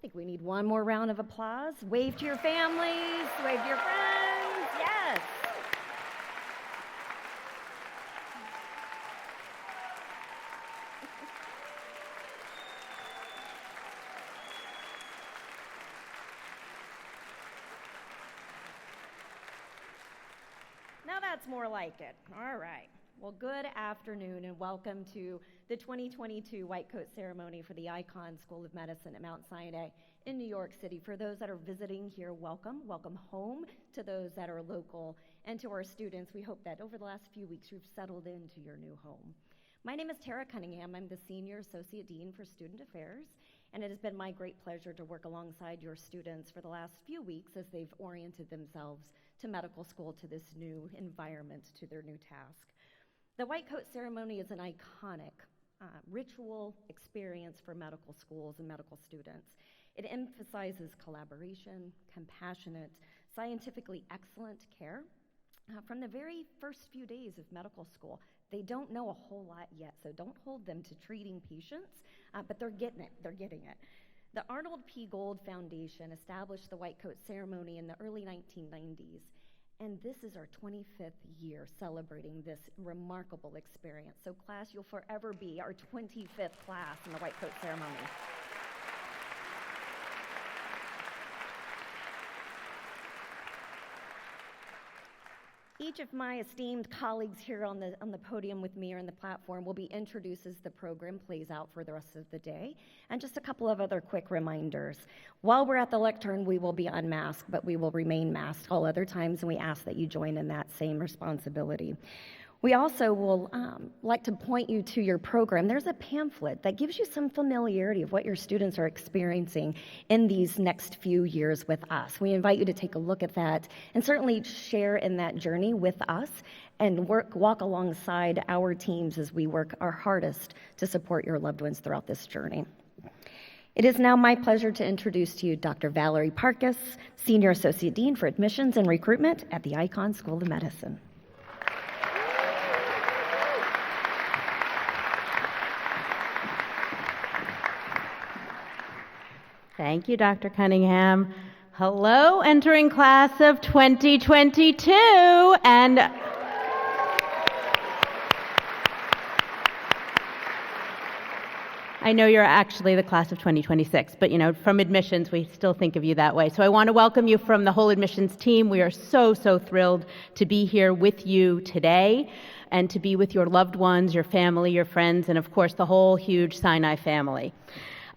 think we need one more round of applause. Wave to your families, wave to your friends, yes. Now that's more like it. All right. Well, good afternoon and welcome to the 2022 White Coat Ceremony for the Icahn School of Medicine at Mount Sinai in New York City. For those that are visiting here, welcome. Welcome home to those that are local. And to our students, we hope that over the last few weeks you've settled into your new home. My name is Tara Cunningham. I'm the Senior Associate Dean for Student Affairs, and it has been my great pleasure to work alongside your students for the last few weeks as they've oriented themselves to medical school, to this new environment, to their new task. The White Coat Ceremony is an iconic ritual experience for medical schools and medical students. It emphasizes collaboration, compassionate, scientifically excellent care. From the very first few days of medical school, they don't know a whole lot yet, so don't hold them to treating patients, but they're getting it. The Arnold P. Gold Foundation established the White Coat Ceremony in the early 1990s, and this is our 25th year celebrating this remarkable experience. So class, you'll forever be our 25th class in the White Coat Ceremony. Each of my esteemed colleagues here on the podium with me or on the platform will be introduced as the program plays out for the rest of the day. And just a couple of other quick reminders. While we're at the lectern, we will be unmasked, but we will remain masked all other times, and we ask that you join in that same responsibility. We also will like to point you to your program. There's a pamphlet that gives you some familiarity of what your students are experiencing in these next few years with us. We invite you to take a look at that and certainly share in that journey with us and walk alongside our teams as we work our hardest to support your loved ones throughout this journey. It is now my pleasure to introduce to you Dr. Valerie Parkas, Senior Associate Dean for Admissions and Recruitment at the Icahn School of Medicine. Thank you, Dr. Cunningham. Hello, entering class of 2022, and I know you're actually the class of 2026, but from admissions, we still think of you that way. So I want to welcome you from the whole admissions team. We are so thrilled to be here with you today and to be with your loved ones, your family, your friends, and of course, the whole huge Sinai family.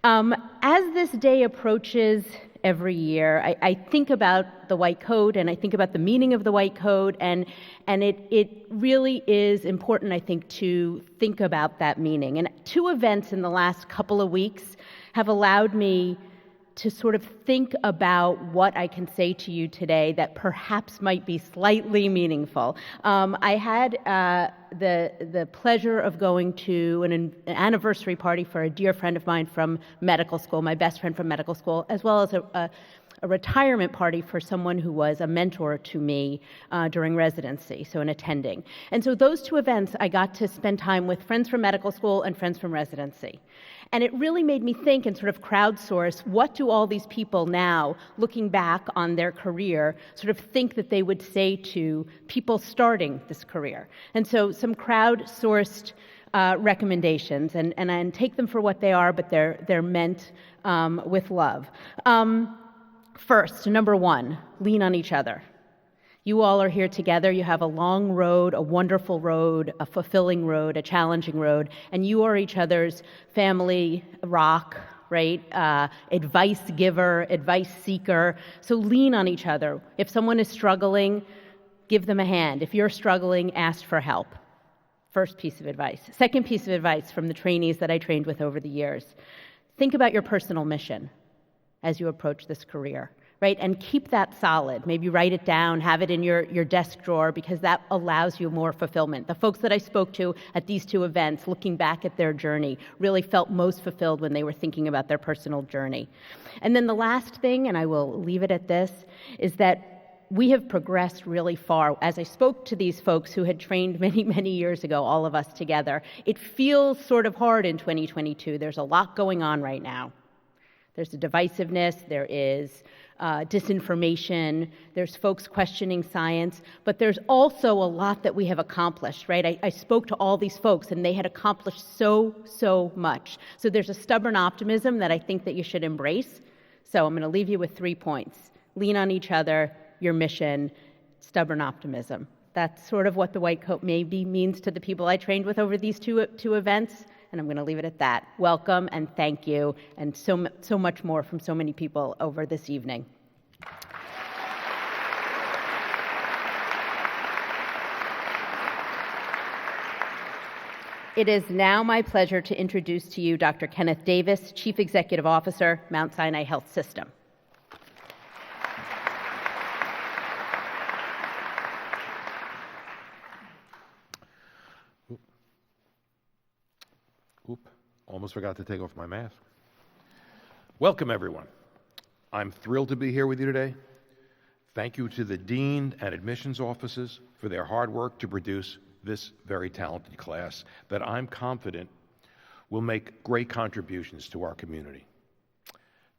As this day approaches every year, I think about the white coat and I think about the meaning of the white coat, and it really is important, I think, to think about that meaning. And two events in the last couple of weeks have allowed me to sort of think about what I can say to you today that perhaps might be slightly meaningful. I had the pleasure of going to an anniversary party for a dear friend of mine from medical school, my best friend from medical school, as well as a retirement party for someone who was a mentor to me during residency, so an attending. And so those two events, I got to spend time with friends from medical school and friends from residency. And it really made me think and sort of crowdsource, what do all these people now, looking back on their career, sort of think that they would say to people starting this career? And so some crowdsourced recommendations, and take them for what they are, but they're meant with love. First, number one, lean on each other. You all are here together. You have a long road, a wonderful road, a fulfilling road, a challenging road, and you are each other's family rock, right? Advice giver, advice seeker. So lean on each other. If someone is struggling, give them a hand. If you're struggling, ask for help. First piece of advice. Second piece of advice from the trainees that I trained with over the years. Think about your personal mission as you approach this career. Right? And keep that solid. Maybe write it down, have it in your desk drawer, because that allows you more fulfillment. The folks that I spoke to at these two events, looking back at their journey, really felt most fulfilled when they were thinking about their personal journey. And then the last thing, and I will leave it at this, is that we have progressed really far. As I spoke to these folks who had trained many years ago, all of us together, it feels sort of hard in 2022. There's a lot going on right now. There's a divisiveness, there is disinformation, there's folks questioning science, but there's also a lot that we have accomplished, right? I spoke to all these folks and they had accomplished so much. So there's a stubborn optimism that I think that you should embrace. So I'm going to leave you with 3 points. Lean on each other, your mission, stubborn optimism. That's sort of what the white coat maybe means to the people I trained with over these two events, and I'm going to leave it at that. Welcome and thank you, and so much more from so many people over this evening. It is now my pleasure to introduce to you Dr. Kenneth Davis, Chief Executive Officer, Mount Sinai Health System. Almost forgot to take off my mask. Welcome, everyone. I'm thrilled to be here with you today. Thank you to the Dean and admissions offices for their hard work to produce this very talented class that I'm confident will make great contributions to our community.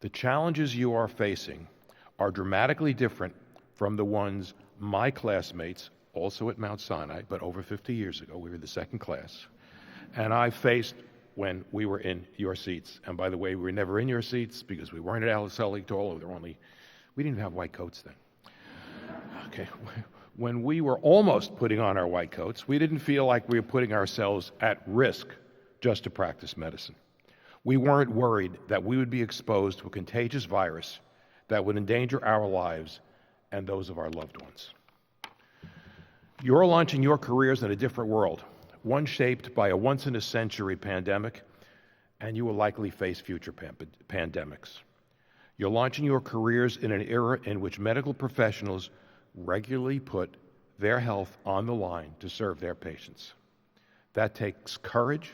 The challenges you are facing are dramatically different from the ones my classmates, also at Mount Sinai, but over 50 years ago, we were the second class, and I faced when we were in your seats. And by the way, we were never in your seats because we weren't at Alice Selig Hall. We didn't even have white coats then. Okay, when we were almost putting on our white coats, we didn't feel like we were putting ourselves at risk just to practice medicine. We weren't worried that we would be exposed to a contagious virus that would endanger our lives and those of our loved ones. You're launching your careers in a different world, one shaped by a once-in-a-century pandemic, and you will likely face future pandemics. You're launching your careers in an era in which medical professionals regularly put their health on the line to serve their patients. That takes courage,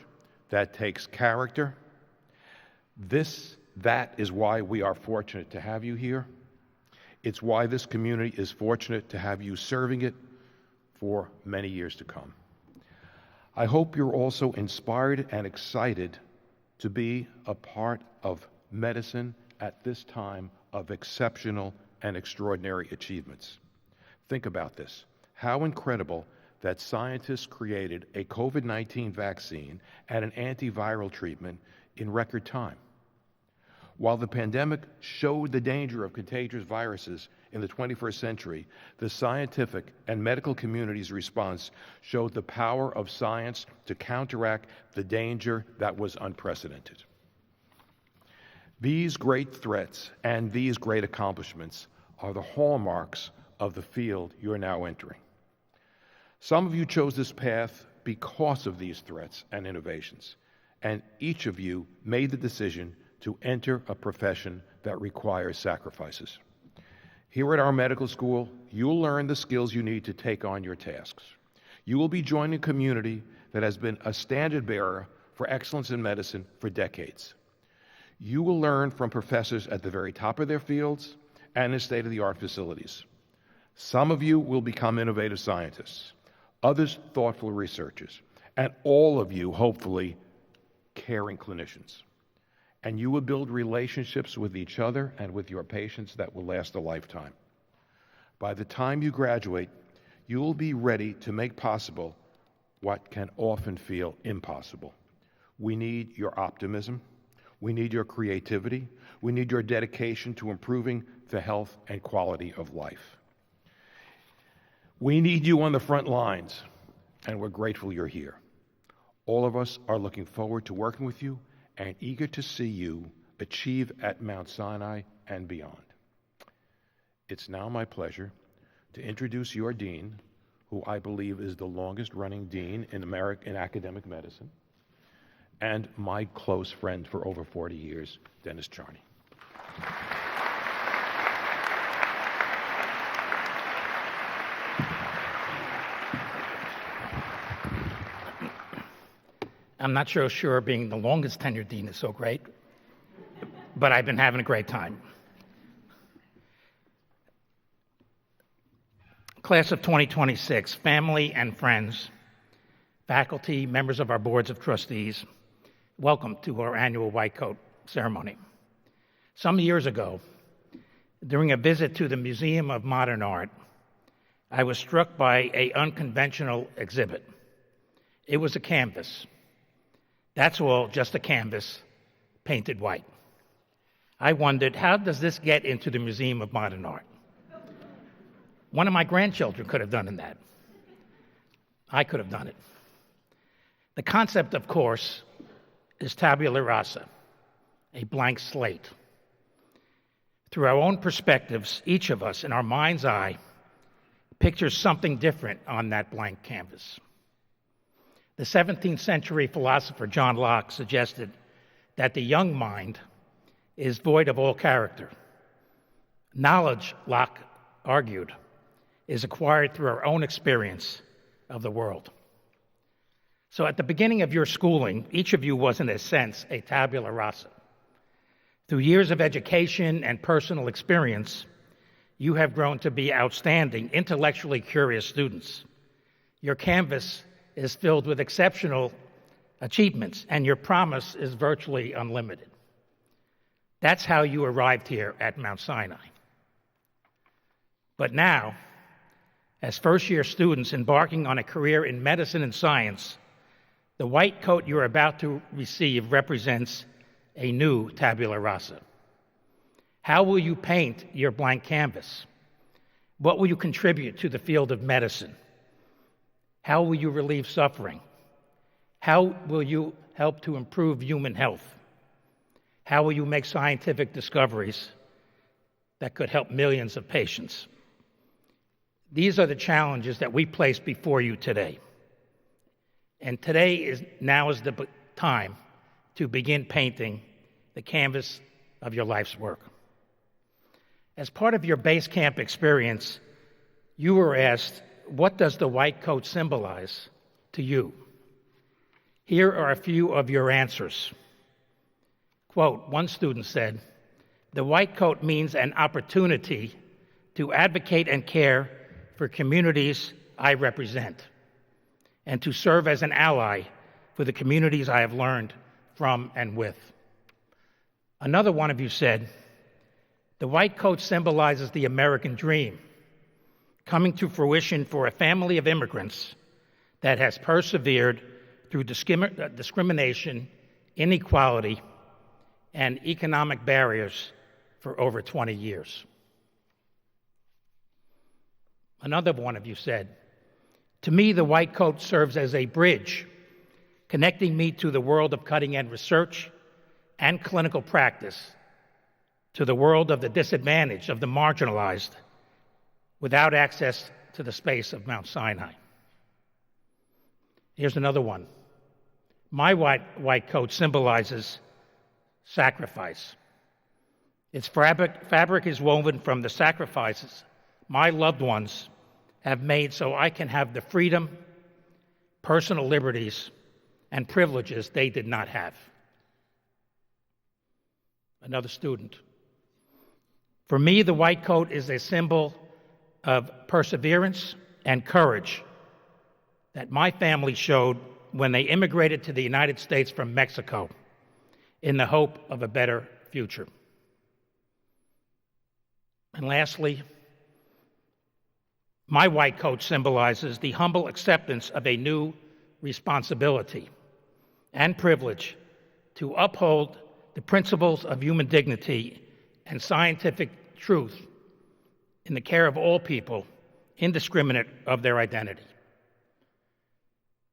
that takes character. That is why we are fortunate to have you here. It's why this community is fortunate to have you serving it for many years to come. I hope you're also inspired and excited to be a part of medicine at this time of exceptional and extraordinary achievements. Think about this. How incredible that scientists created a COVID-19 vaccine and an antiviral treatment in record time. While the pandemic showed the danger of contagious viruses in the 21st century, the scientific and medical community's response showed the power of science to counteract the danger that was unprecedented. These great threats and these great accomplishments are the hallmarks of the field you're now entering. Some of you chose this path because of these threats and innovations, and each of you made the decision to enter a profession that requires sacrifices. Here at our medical school, you'll learn the skills you need to take on your tasks. You will be joining a community that has been a standard bearer for excellence in medicine for decades. You will learn from professors at the very top of their fields and in state-of-the-art facilities. Some of you will become innovative scientists, others thoughtful researchers, and all of you, hopefully, caring clinicians. And you will build relationships with each other and with your patients that will last a lifetime. By the time you graduate, you will be ready to make possible what can often feel impossible. We need your optimism. We need your creativity. We need your dedication to improving the health and quality of life. We need you on the front lines, and we're grateful you're here. All of us are looking forward to working with you and eager to see you achieve at Mount Sinai and beyond. It's now my pleasure to introduce your dean, who I believe is the longest-running dean in academic medicine, and my close friend for over 40 years, Dennis Charney. I'm not sure being the longest tenured dean is so great, but I've been having a great time. Class of 2026, family and friends, faculty, members of our boards of trustees, welcome to our annual White Coat ceremony. Some years ago, during a visit to the Museum of Modern Art, I was struck by an unconventional exhibit. It was a canvas. That's all, just a canvas, painted white. I wondered, how does this get into the Museum of Modern Art? One of my grandchildren could have done that. I could have done it. The concept, of course, is tabula rasa, a blank slate. Through our own perspectives, each of us, in our mind's eye, pictures something different on that blank canvas. The 17th century philosopher John Locke suggested that the young mind is void of all character. Knowledge, Locke argued, is acquired through our own experience of the world. So at the beginning of your schooling, each of you was, in a sense, a tabula rasa. Through years of education and personal experience, you have grown to be outstanding, intellectually curious students. Your canvas is filled with exceptional achievements, and your promise is virtually unlimited. That's how you arrived here at Mount Sinai. But now, as first-year students embarking on a career in medicine and science, the white coat you're about to receive represents a new tabula rasa. How will you paint your blank canvas? What will you contribute to the field of medicine? How will you relieve suffering? How will you help to improve human health? How will you make scientific discoveries that could help millions of patients? These are the challenges that we place before you today. And now is the time to begin painting the canvas of your life's work. As part of your base camp experience, you were asked, what does the white coat symbolize to you? Here are a few of your answers. Quote, one student said, the white coat means an opportunity to advocate and care for communities I represent, and to serve as an ally for the communities I have learned from and with. Another one of you said, the white coat symbolizes the American dream, coming to fruition for a family of immigrants that has persevered through discrimination, inequality, and economic barriers for over 20 years. Another one of you said, to me, the white coat serves as a bridge connecting me to the world of cutting-edge research and clinical practice, to the world of the disadvantaged, of the marginalized, without access to the space of Mount Sinai. Here's another one. My white coat symbolizes sacrifice. Its fabric is woven from the sacrifices my loved ones have made so I can have the freedom, personal liberties, and privileges they did not have. Another student. For me, the white coat is a symbol of perseverance and courage that my family showed when they immigrated to the United States from Mexico in the hope of a better future. And lastly, my white coat symbolizes the humble acceptance of a new responsibility and privilege to uphold the principles of human dignity and scientific truth in the care of all people, indiscriminate of their identity.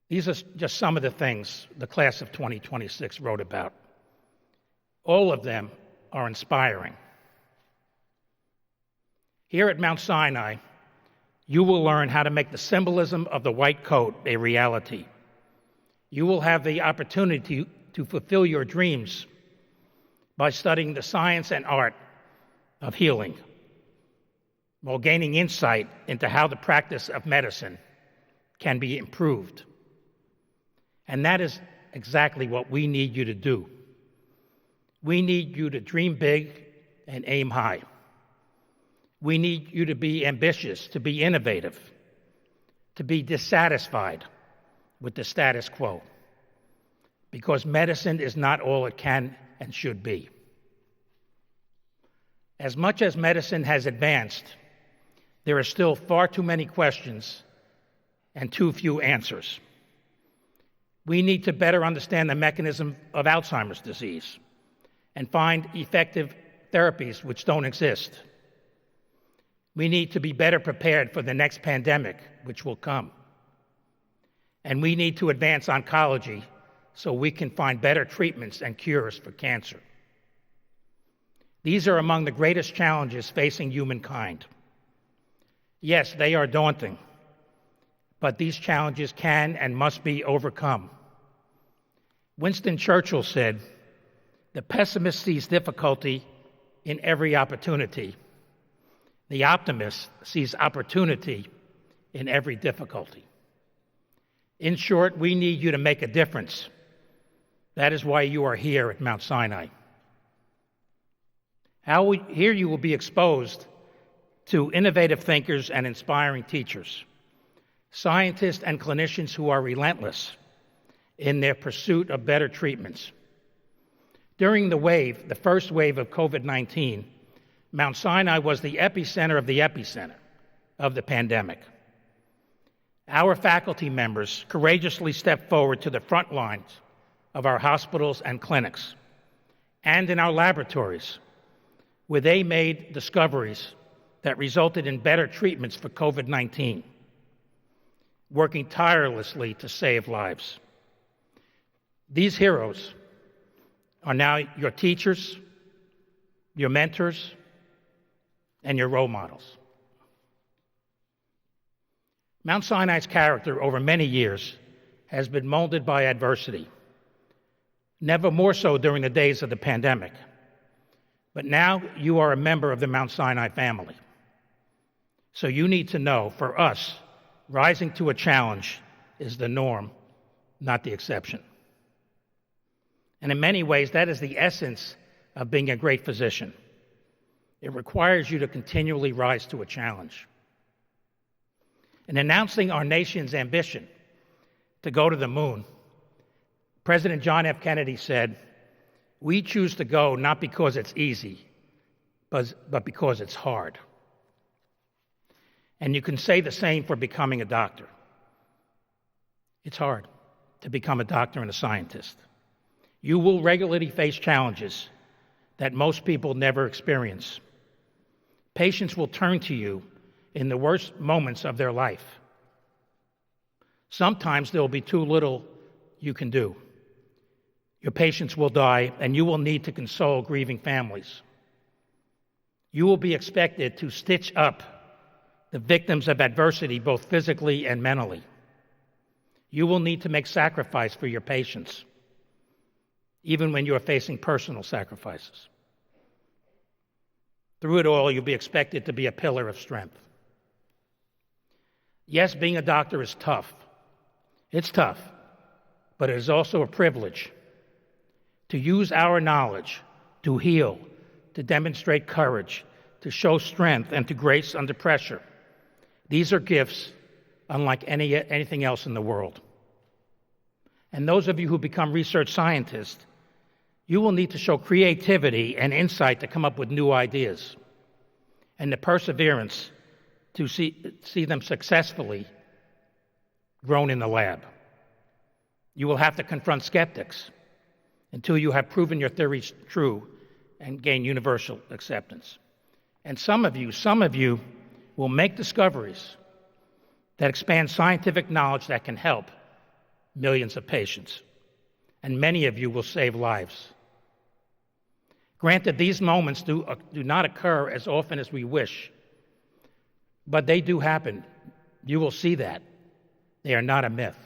These are just some of the things the class of 2026 wrote about. All of them are inspiring. Here at Mount Sinai, you will learn how to make the symbolism of the white coat a reality. You will have the opportunity to fulfill your dreams by studying the science and art of healing, while gaining insight into how the practice of medicine can be improved. And that is exactly what we need you to do. We need you to dream big and aim high. We need you to be ambitious, to be innovative, to be dissatisfied with the status quo, because medicine is not all it can and should be. As much as medicine has advanced, there are still far too many questions and too few answers. We need to better understand the mechanism of Alzheimer's disease and find effective therapies which don't exist. We need to be better prepared for the next pandemic, which will come. And we need to advance oncology so we can find better treatments and cures for cancer. These are among the greatest challenges facing humankind. Yes, they are daunting, but these challenges can and must be overcome. Winston Churchill said, "The pessimist sees difficulty in every opportunity. The optimist sees opportunity in every difficulty." In short, we need you to make a difference. That is why you are here at Mount Sinai. Here you will be exposed to innovative thinkers and inspiring teachers, scientists and clinicians who are relentless in their pursuit of better treatments. During the first wave of COVID-19, Mount Sinai was the epicenter of the pandemic. Our faculty members courageously stepped forward to the front lines of our hospitals and clinics and in our laboratories, where they made discoveries that resulted in better treatments for COVID-19, working tirelessly to save lives. These heroes are now your teachers, your mentors, and your role models. Mount Sinai's character over many years has been molded by adversity, never more so during the days of the pandemic. But now you are a member of the Mount Sinai family. So you need to know, for us, rising to a challenge is the norm, not the exception. And in many ways, that is the essence of being a great physician. It requires you to continually rise to a challenge. In announcing our nation's ambition to go to the moon, President John F. Kennedy said, "We choose to go not because it's easy, but because it's hard." And you can say the same for becoming a doctor. It's hard to become a doctor and a scientist. You will regularly face challenges that most people never experience. Patients will turn to you in the worst moments of their life. Sometimes there will be too little you can do. Your patients will die, and you will need to console grieving families. You will be expected to stitch up the victims of adversity, both physically and mentally. You will need to make sacrifice for your patients, even when you are facing personal sacrifices. Through it all, you'll be expected to be a pillar of strength. Yes, being a doctor is tough. It's tough, but it is also a privilege to use our knowledge to heal, to demonstrate courage, to show strength, and to grace under pressure. These are gifts unlike anything else in the world. And those of you who become research scientists, you will need to show creativity and insight to come up with new ideas, and the perseverance to see them successfully grown in the lab. You will have to confront skeptics until you have proven your theories true and gain universal acceptance. And some of you will make discoveries that expand scientific knowledge that can help millions of patients. And many of you will save lives. Granted, these moments do not occur as often as we wish, but they do happen. You will see that. They are not a myth.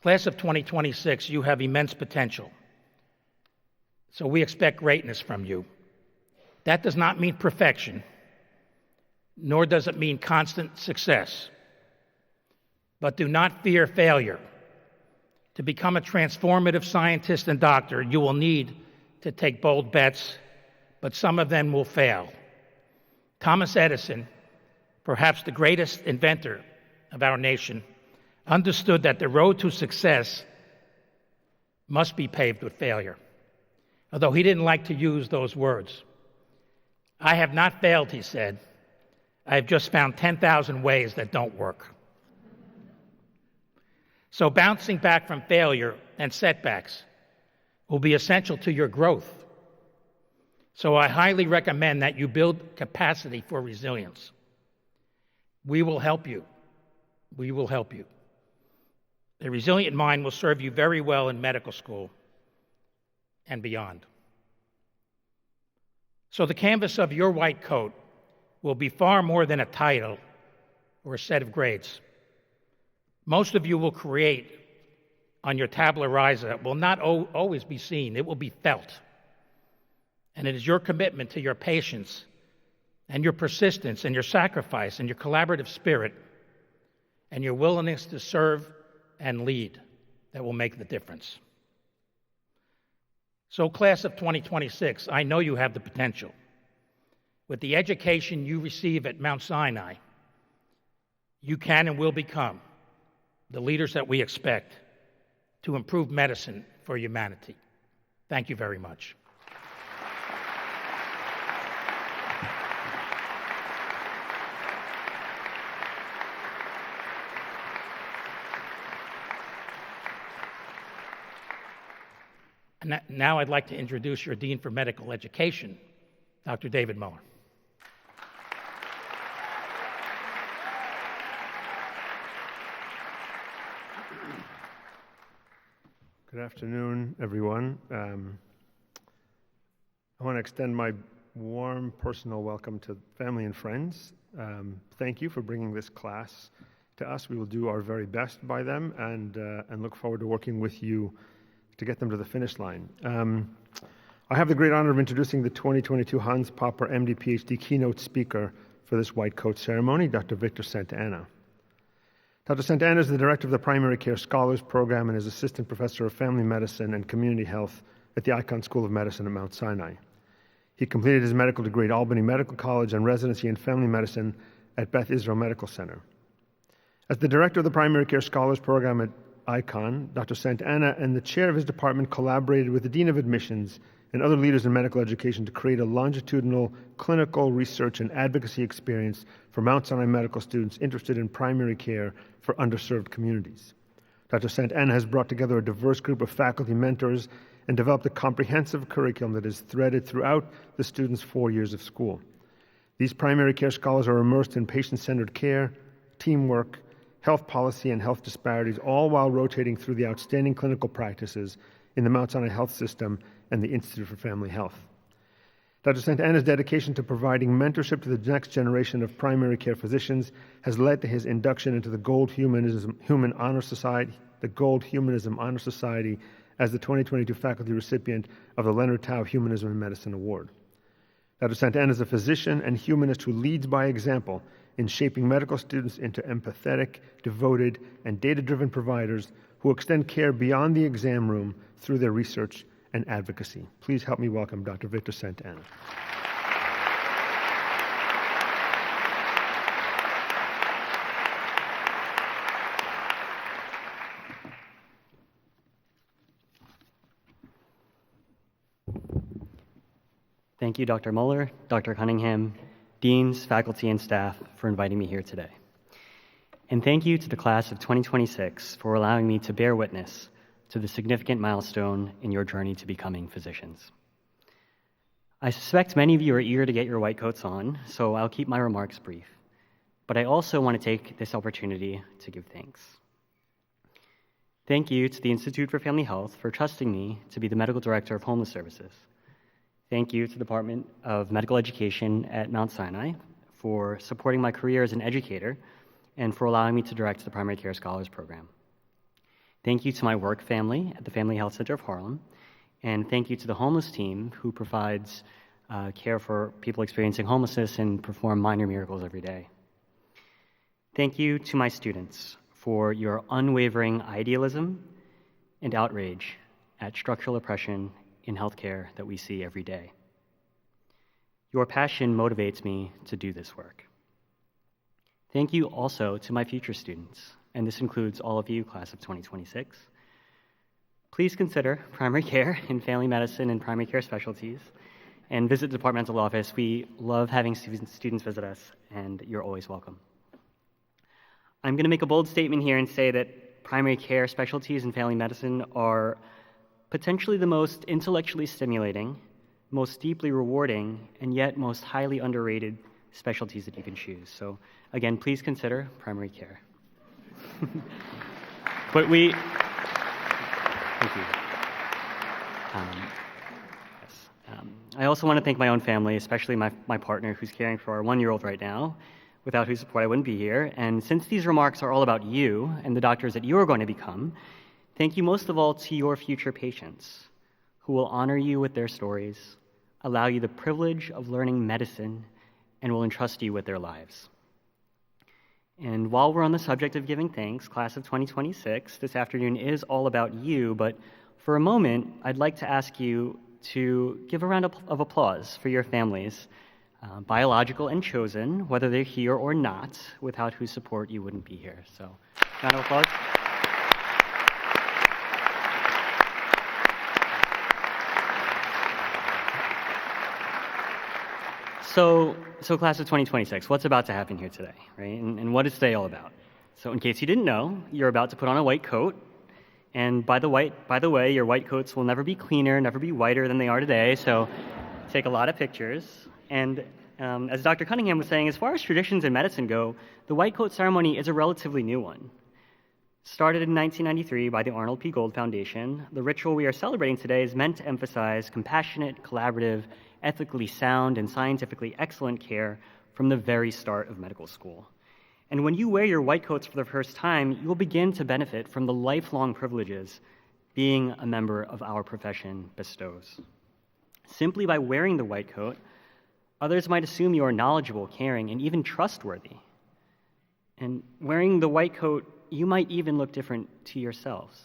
Class of 2026, you have immense potential. So we expect greatness from you. That does not mean perfection, nor does it mean constant success. But do not fear failure. To become a transformative scientist and doctor, you will need to take bold bets, but some of them will fail. Thomas Edison, perhaps the greatest inventor of our nation, understood that the road to success must be paved with failure. although he didn't like to use those words. "I have not failed," he said. "I have just found 10,000 ways that don't work." So bouncing back from failure and setbacks will be essential to your growth. So I highly recommend that you build capacity for resilience. We will help you. We will help you. A resilient mind will serve you very well in medical school and beyond. So the canvas of your white coat will be far more than a title or a set of grades. Most of you will create on your tabula rasa that will not always be seen. It will be felt. And it is your commitment to your patience and your persistence and your sacrifice and your collaborative spirit and your willingness to serve and lead that will make the difference. So, class of 2026, I know you have the potential. With the education you receive at Mount Sinai, you can and will become the leaders that we expect to improve medicine for humanity. Thank you very much. And now I'd like to introduce your Dean for Medical Education, Dr. David Muller. Good afternoon, everyone. I want to extend my warm personal welcome to family and friends. Thank you for bringing this class to us. We will do our very best by them and look forward to working with you to get them to the finish line. I have the great honor of introducing the 2022 Hans Popper MD PhD keynote speaker for this white coat ceremony, Dr. Victor Santana. Dr. Santana is the director of the Primary Care Scholars Program and is assistant professor of family medicine and community health at the Icahn School of Medicine at Mount Sinai. He completed his medical degree at Albany Medical College and residency in family medicine at Beth Israel Medical Center. As the director of the Primary Care Scholars Program at Icahn, Dr. Santana and the chair of his department collaborated with the Dean of Admissions and other leaders in medical education to create a longitudinal clinical research and advocacy experience for Mount Sinai medical students interested in primary care for underserved communities. Dr. Santana has brought together a diverse group of faculty mentors and developed a comprehensive curriculum that is threaded throughout the students' 4 years of school. These primary care scholars are immersed in patient-centered care, teamwork, health policy, and health disparities, all while rotating through the outstanding clinical practices in the Mount Sinai Health System and the Institute for Family Health. Dr. Santana's dedication to providing mentorship to the next generation of primary care physicians has led to his induction into the Gold Humanism Honor Society as the 2022 faculty recipient of the Leonard Tao Humanism in Medicine Award. Dr. Santana is a physician and humanist who leads by example in shaping medical students into empathetic, devoted, and data-driven providers who extend care beyond the exam room through their research and advocacy. Please help me welcome Dr. Victor Santana. Thank you, Dr. Muller, Dr. Cunningham, deans, faculty, and staff for inviting me here today. And thank you to the class of 2026 for allowing me to bear witness to the significant milestone in your journey to becoming physicians. I suspect many of you are eager to get your white coats on, so I'll keep my remarks brief. But I also want to take this opportunity to give thanks. Thank you to the Institute for Family Health for trusting me to be the Medical Director of Homeless Services. Thank you to the Department of Medical Education at Mount Sinai for supporting my career as an educator and for allowing me to direct the Primary Care Scholars Program. Thank you to my work family at the Family Health Center of Harlem, and thank you to the homeless team who provides care for people experiencing homelessness and perform minor miracles every day. Thank you to my students for your unwavering idealism and outrage at structural oppression in healthcare that we see every day. Your passion motivates me to do this work. Thank you also to my future students, and this includes all of you, class of 2026, Please consider primary care in family medicine and primary care specialties, and visit the departmental office. We love having students visit us, and you're always welcome. I'm going to make a bold statement here and say that primary care specialties in family medicine are potentially the most intellectually stimulating, most deeply rewarding, and yet most highly underrated specialties that you can choose. So again, please consider primary care. But thank you. I also want to thank my own family, especially my partner who's caring for our 1-year-old right now, without whose support I wouldn't be here. And since these remarks are all about you and the doctors that you are going to become, thank you most of all to your future patients who will honor you with their stories, allow you the privilege of learning medicine, and will entrust you with their lives. And while we're on the subject of giving thanks, class of 2026, this afternoon is all about you, but for a moment, I'd like to ask you to give a round of applause for your families, biological and chosen, whether they're here or not, without whose support you wouldn't be here. So, round of applause. So class of 2026, what's about to happen here today, right? And what is today all about? So in case you didn't know, you're about to put on a white coat. And by the way, your white coats will never be cleaner, never be whiter than they are today. So take a lot of pictures. And as Dr. Cunningham was saying, as far as traditions in medicine go, the white coat ceremony is a relatively new one. Started in 1993 by the Arnold P. Gold Foundation, the ritual we are celebrating today is meant to emphasize compassionate, collaborative, ethically sound, and scientifically excellent care from the very start of medical school. And when you wear your white coats for the first time, you will begin to benefit from the lifelong privileges being a member of our profession bestows. Simply by wearing the white coat, others might assume you are knowledgeable, caring, and even trustworthy. And wearing the white coat, you might even look different to yourselves.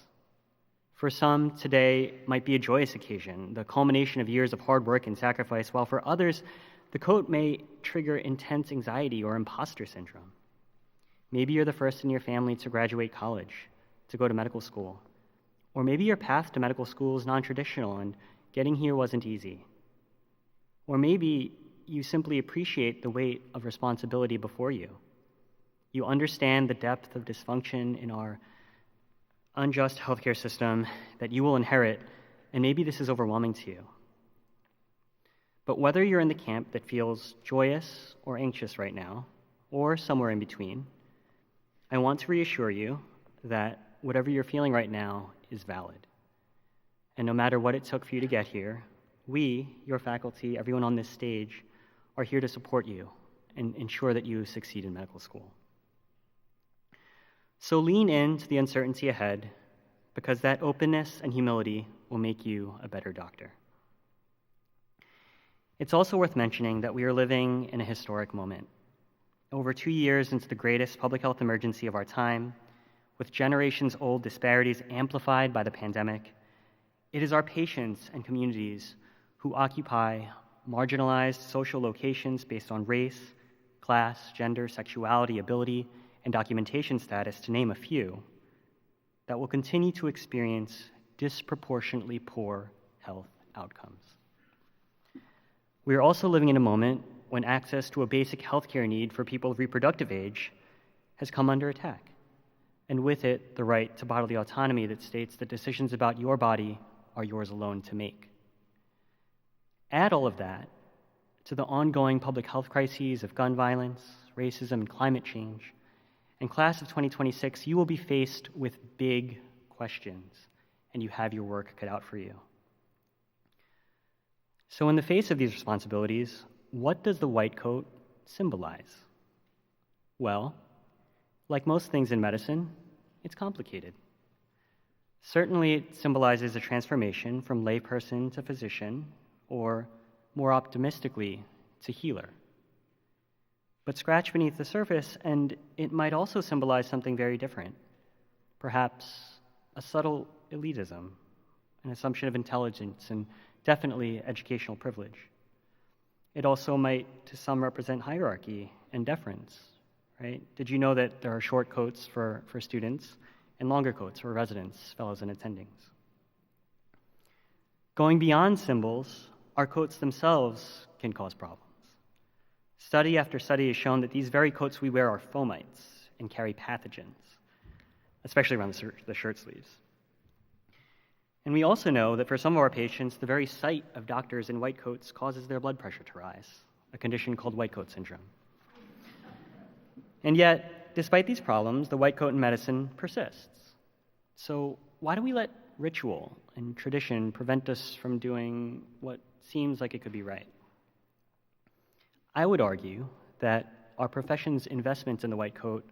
For some, today might be a joyous occasion, the culmination of years of hard work and sacrifice, while for others, the coat may trigger intense anxiety or imposter syndrome. Maybe you're the first in your family to graduate college, to go to medical school. Or maybe your path to medical school is non-traditional and getting here wasn't easy. Or maybe you simply appreciate the weight of responsibility before you. You understand the depth of dysfunction in our unjust healthcare system that you will inherit, and maybe this is overwhelming to you. But whether you're in the camp that feels joyous or anxious right now, or somewhere in between, I want to reassure you that whatever you're feeling right now is valid. And no matter what it took for you to get here, we, your faculty, everyone on this stage, are here to support you and ensure that you succeed in medical school. So lean into the uncertainty ahead, because that openness and humility will make you a better doctor. It's also worth mentioning that we are living in a historic moment. Over 2 years into the greatest public health emergency of our time, with generations-old disparities amplified by the pandemic, it is our patients and communities who occupy marginalized social locations based on race, class, gender, sexuality, ability, and documentation status, to name a few, that will continue to experience disproportionately poor health outcomes. We are also living in a moment when access to a basic healthcare need for people of reproductive age has come under attack, and with it, the right to bodily autonomy that states that decisions about your body are yours alone to make. Add all of that to the ongoing public health crises of gun violence, racism, and climate change, and class of 2026, you will be faced with big questions, and you have your work cut out for you. So in the face of these responsibilities, what does the white coat symbolize? Well, like most things in medicine, it's complicated. Certainly, it symbolizes a transformation from layperson to physician, or more optimistically, to healer. But scratch beneath the surface, and it might also symbolize something very different. Perhaps a subtle elitism, an assumption of intelligence, and definitely educational privilege. It also might, to some, represent hierarchy and deference, right? Did you know that there are short coats for students and longer coats for residents, fellows, and attendings? Going beyond symbols, our coats themselves can cause problems. Study after study has shown that these very coats we wear are fomites and carry pathogens, especially around the shirt sleeves. And we also know that for some of our patients, the very sight of doctors in white coats causes their blood pressure to rise, a condition called white coat syndrome. And yet, despite these problems, the white coat in medicine persists. So why do we let ritual and tradition prevent us from doing what seems like it could be right? I would argue that our profession's investment in the white coat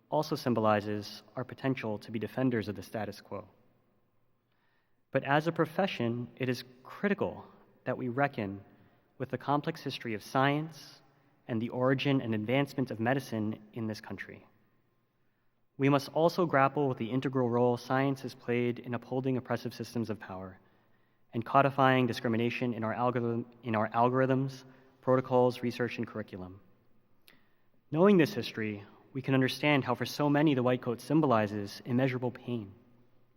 also symbolizes our potential to be defenders of the status quo. But as a profession, it is critical that we reckon with the complex history of science and the origin and advancement of medicine in this country. We must also grapple with the integral role science has played in upholding oppressive systems of power and codifying discrimination in our algorithms, protocols, research, and curriculum. Knowing this history, we can understand how for so many the white coat symbolizes immeasurable pain,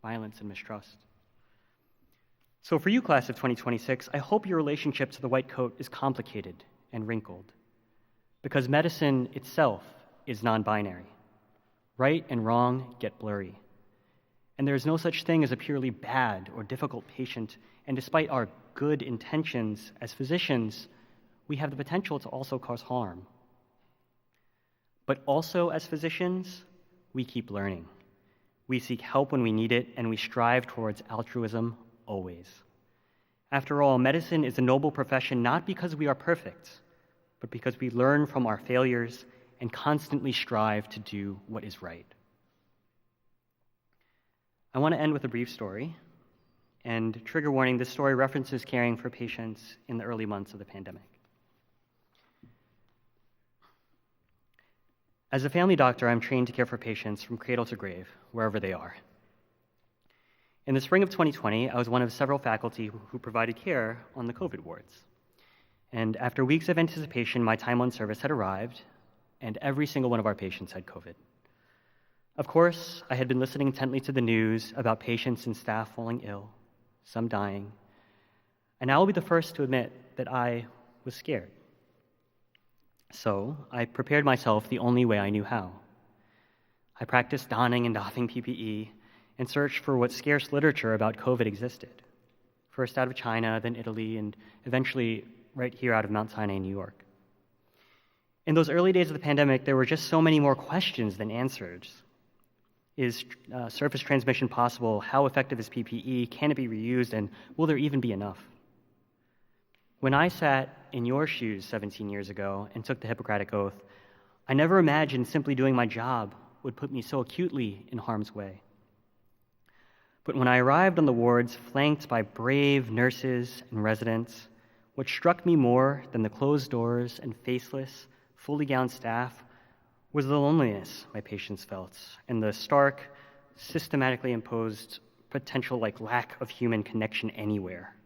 violence, and mistrust. So for you, class of 2026, I hope your relationship to the white coat is complicated and wrinkled, because medicine itself is non-binary. Right and wrong get blurry. And there is no such thing as a purely bad or difficult patient, and despite our good intentions as physicians, we have the potential to also cause harm. But also as physicians, we keep learning. We seek help when we need it, and we strive towards altruism always. After all, medicine is a noble profession not because we are perfect, but because we learn from our failures and constantly strive to do what is right. I want to end with a brief story. And trigger warning, this story references caring for patients in the early months of the pandemic. As a family doctor, I'm trained to care for patients from cradle to grave, wherever they are. In the spring of 2020, I was one of several faculty who provided care on the COVID wards. And after weeks of anticipation, my time on service had arrived, and every single one of our patients had COVID. Of course, I had been listening intently to the news about patients and staff falling ill, some dying, and I will be the first to admit that I was scared. So I prepared myself the only way I knew how. I practiced donning and doffing PPE and searched for what scarce literature about COVID existed, first out of China, then Italy, and eventually right here out of Mount Sinai, New York. In those early days of the pandemic, there were just so many more questions than answers. Is surface transmission possible? How effective is PPE? Can it be reused? And will there even be enough? When I sat in your shoes 17 years ago and took the Hippocratic Oath, I never imagined simply doing my job would put me so acutely in harm's way. But when I arrived on the wards, flanked by brave nurses and residents, what struck me more than the closed doors and faceless, fully gowned staff was the loneliness my patients felt and the stark, systematically imposed potential lack of human connection anywhere.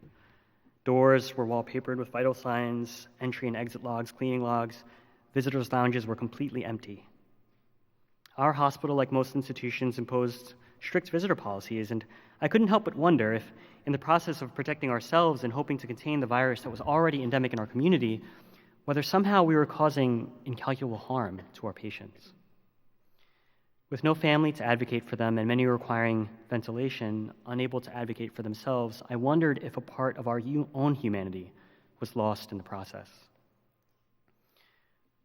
Doors were wallpapered with vital signs, entry and exit logs, cleaning logs. Visitors' lounges were completely empty. Our hospital, like most institutions, imposed strict visitor policies, and I couldn't help but wonder if, in the process of protecting ourselves and hoping to contain the virus that was already endemic in our community, whether somehow we were causing incalculable harm to our patients. With no family to advocate for them and many requiring ventilation, unable to advocate for themselves, I wondered if a part of our own humanity was lost in the process.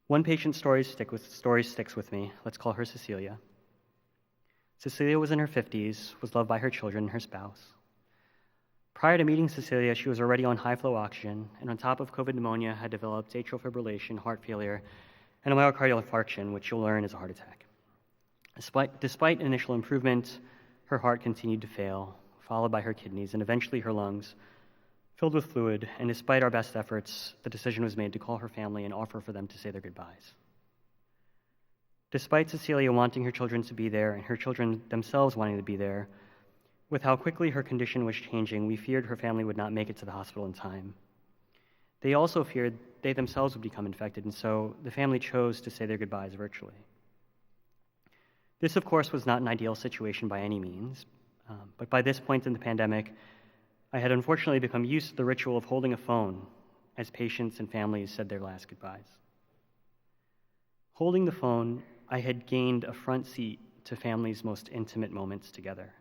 One patient's story sticks with me. Let's call her Cecilia. Cecilia was in her 50s, was loved by her children and her spouse. Prior to meeting Cecilia, she was already on high-flow oxygen, and on top of COVID pneumonia, had developed atrial fibrillation, heart failure, and a myocardial infarction, which you'll learn is a heart attack. Despite initial improvement, her heart continued to fail, followed by her kidneys, and eventually her lungs, filled with fluid, and despite our best efforts, the decision was made to call her family and offer for them to say their goodbyes. Despite Cecilia wanting her children to be there, and her children themselves wanting to be there, with how quickly her condition was changing, we feared her family would not make it to the hospital in time. They also feared they themselves would become infected, and so the family chose to say their goodbyes virtually. This, of course, was not an ideal situation by any means, but by this point in the pandemic, I had unfortunately become used to the ritual of holding a phone as patients and families said their last goodbyes. Holding the phone, I had gained a front seat to families' most intimate moments together.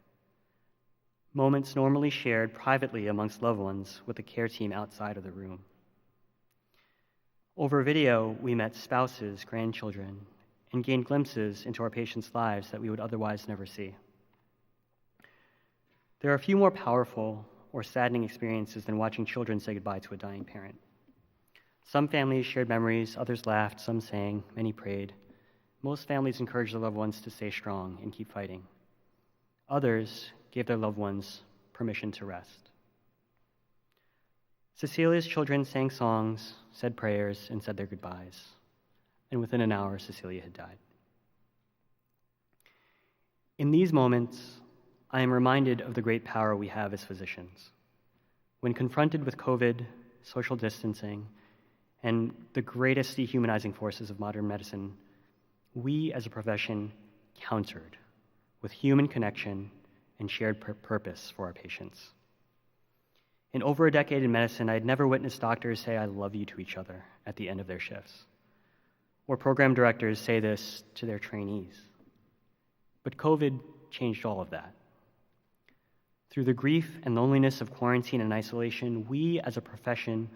Moments normally shared privately amongst loved ones with the care team outside of the room. Over video, we met spouses, grandchildren, and gained glimpses into our patients' lives that we would otherwise never see. There are a few more powerful or saddening experiences than watching children say goodbye to a dying parent. Some families shared memories, others laughed, some sang, many prayed. Most families encouraged their loved ones to stay strong and keep fighting. Others gave their loved ones permission to rest. Cecilia's children sang songs, said prayers, and said their goodbyes. And within an hour, Cecilia had died. In these moments, I am reminded of the great power we have as physicians. When confronted with COVID, social distancing, and the greatest dehumanizing forces of modern medicine, we as a profession countered with human connection and shared purpose for our patients. In over a decade in medicine, I had never witnessed doctors say "I love you" to each other at the end of their shifts, or program directors say this to their trainees. But COVID changed all of that. Through the grief and loneliness of quarantine and isolation, we as a profession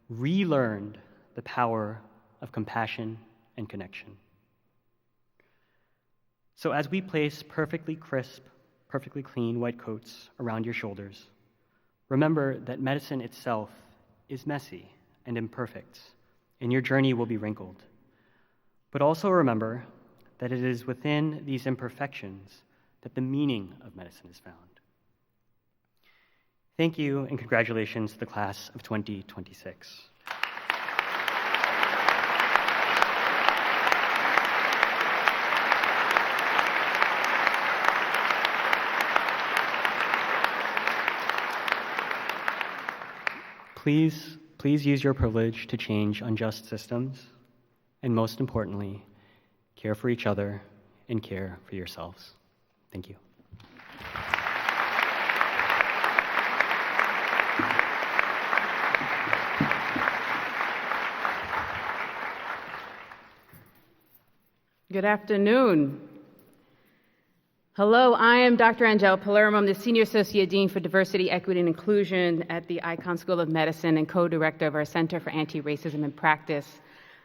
relearned the power of compassion and connection. So as we place perfectly crisp, perfectly clean white coats around your shoulders, remember that medicine itself is messy and imperfect, and your journey will be wrinkled. But also remember that it is within these imperfections that the meaning of medicine is found. Thank you, and congratulations to the class of 2026. Please use your privilege to change unjust systems, and most importantly, care for each other and care for yourselves. Thank you. Good afternoon. Hello, I am Dr. Angela Palermo. I'm the Senior Associate Dean for Diversity, Equity, and Inclusion at the Icahn School of Medicine and co-director of our Center for Anti-Racism in Practice.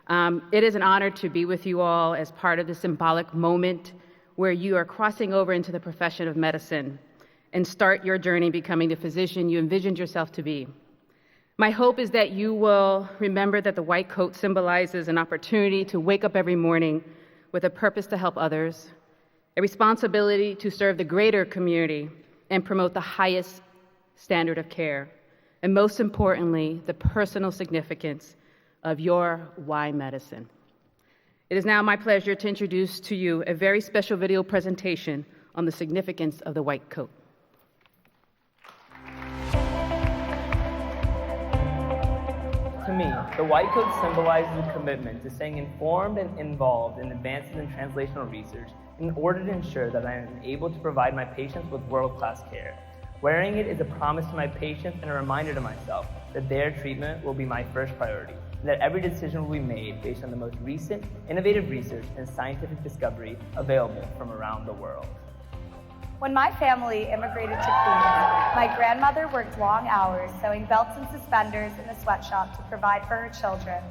It is an honor to be with you all as part of the symbolic moment where you are crossing over into the profession of medicine and start your journey becoming the physician you envisioned yourself to be. My hope is that you will remember that the white coat symbolizes an opportunity to wake up every morning with a purpose to help others, a responsibility to serve the greater community and promote the highest standard of care, and most importantly, the personal significance of your why medicine. It is now my pleasure to introduce to you a very special video presentation on the significance of the white coat. To me, the white coat symbolizes a commitment to staying informed and involved in advances in translational research in order to ensure that I am able to provide my patients with world-class care. Wearing it is a promise to my patients and a reminder to myself that their treatment will be my first priority, and that every decision will be made based on the most recent, innovative research and scientific discovery available from around the world. When my family immigrated to Queens, my grandmother worked long hours sewing belts and suspenders in a sweatshop to provide for her children.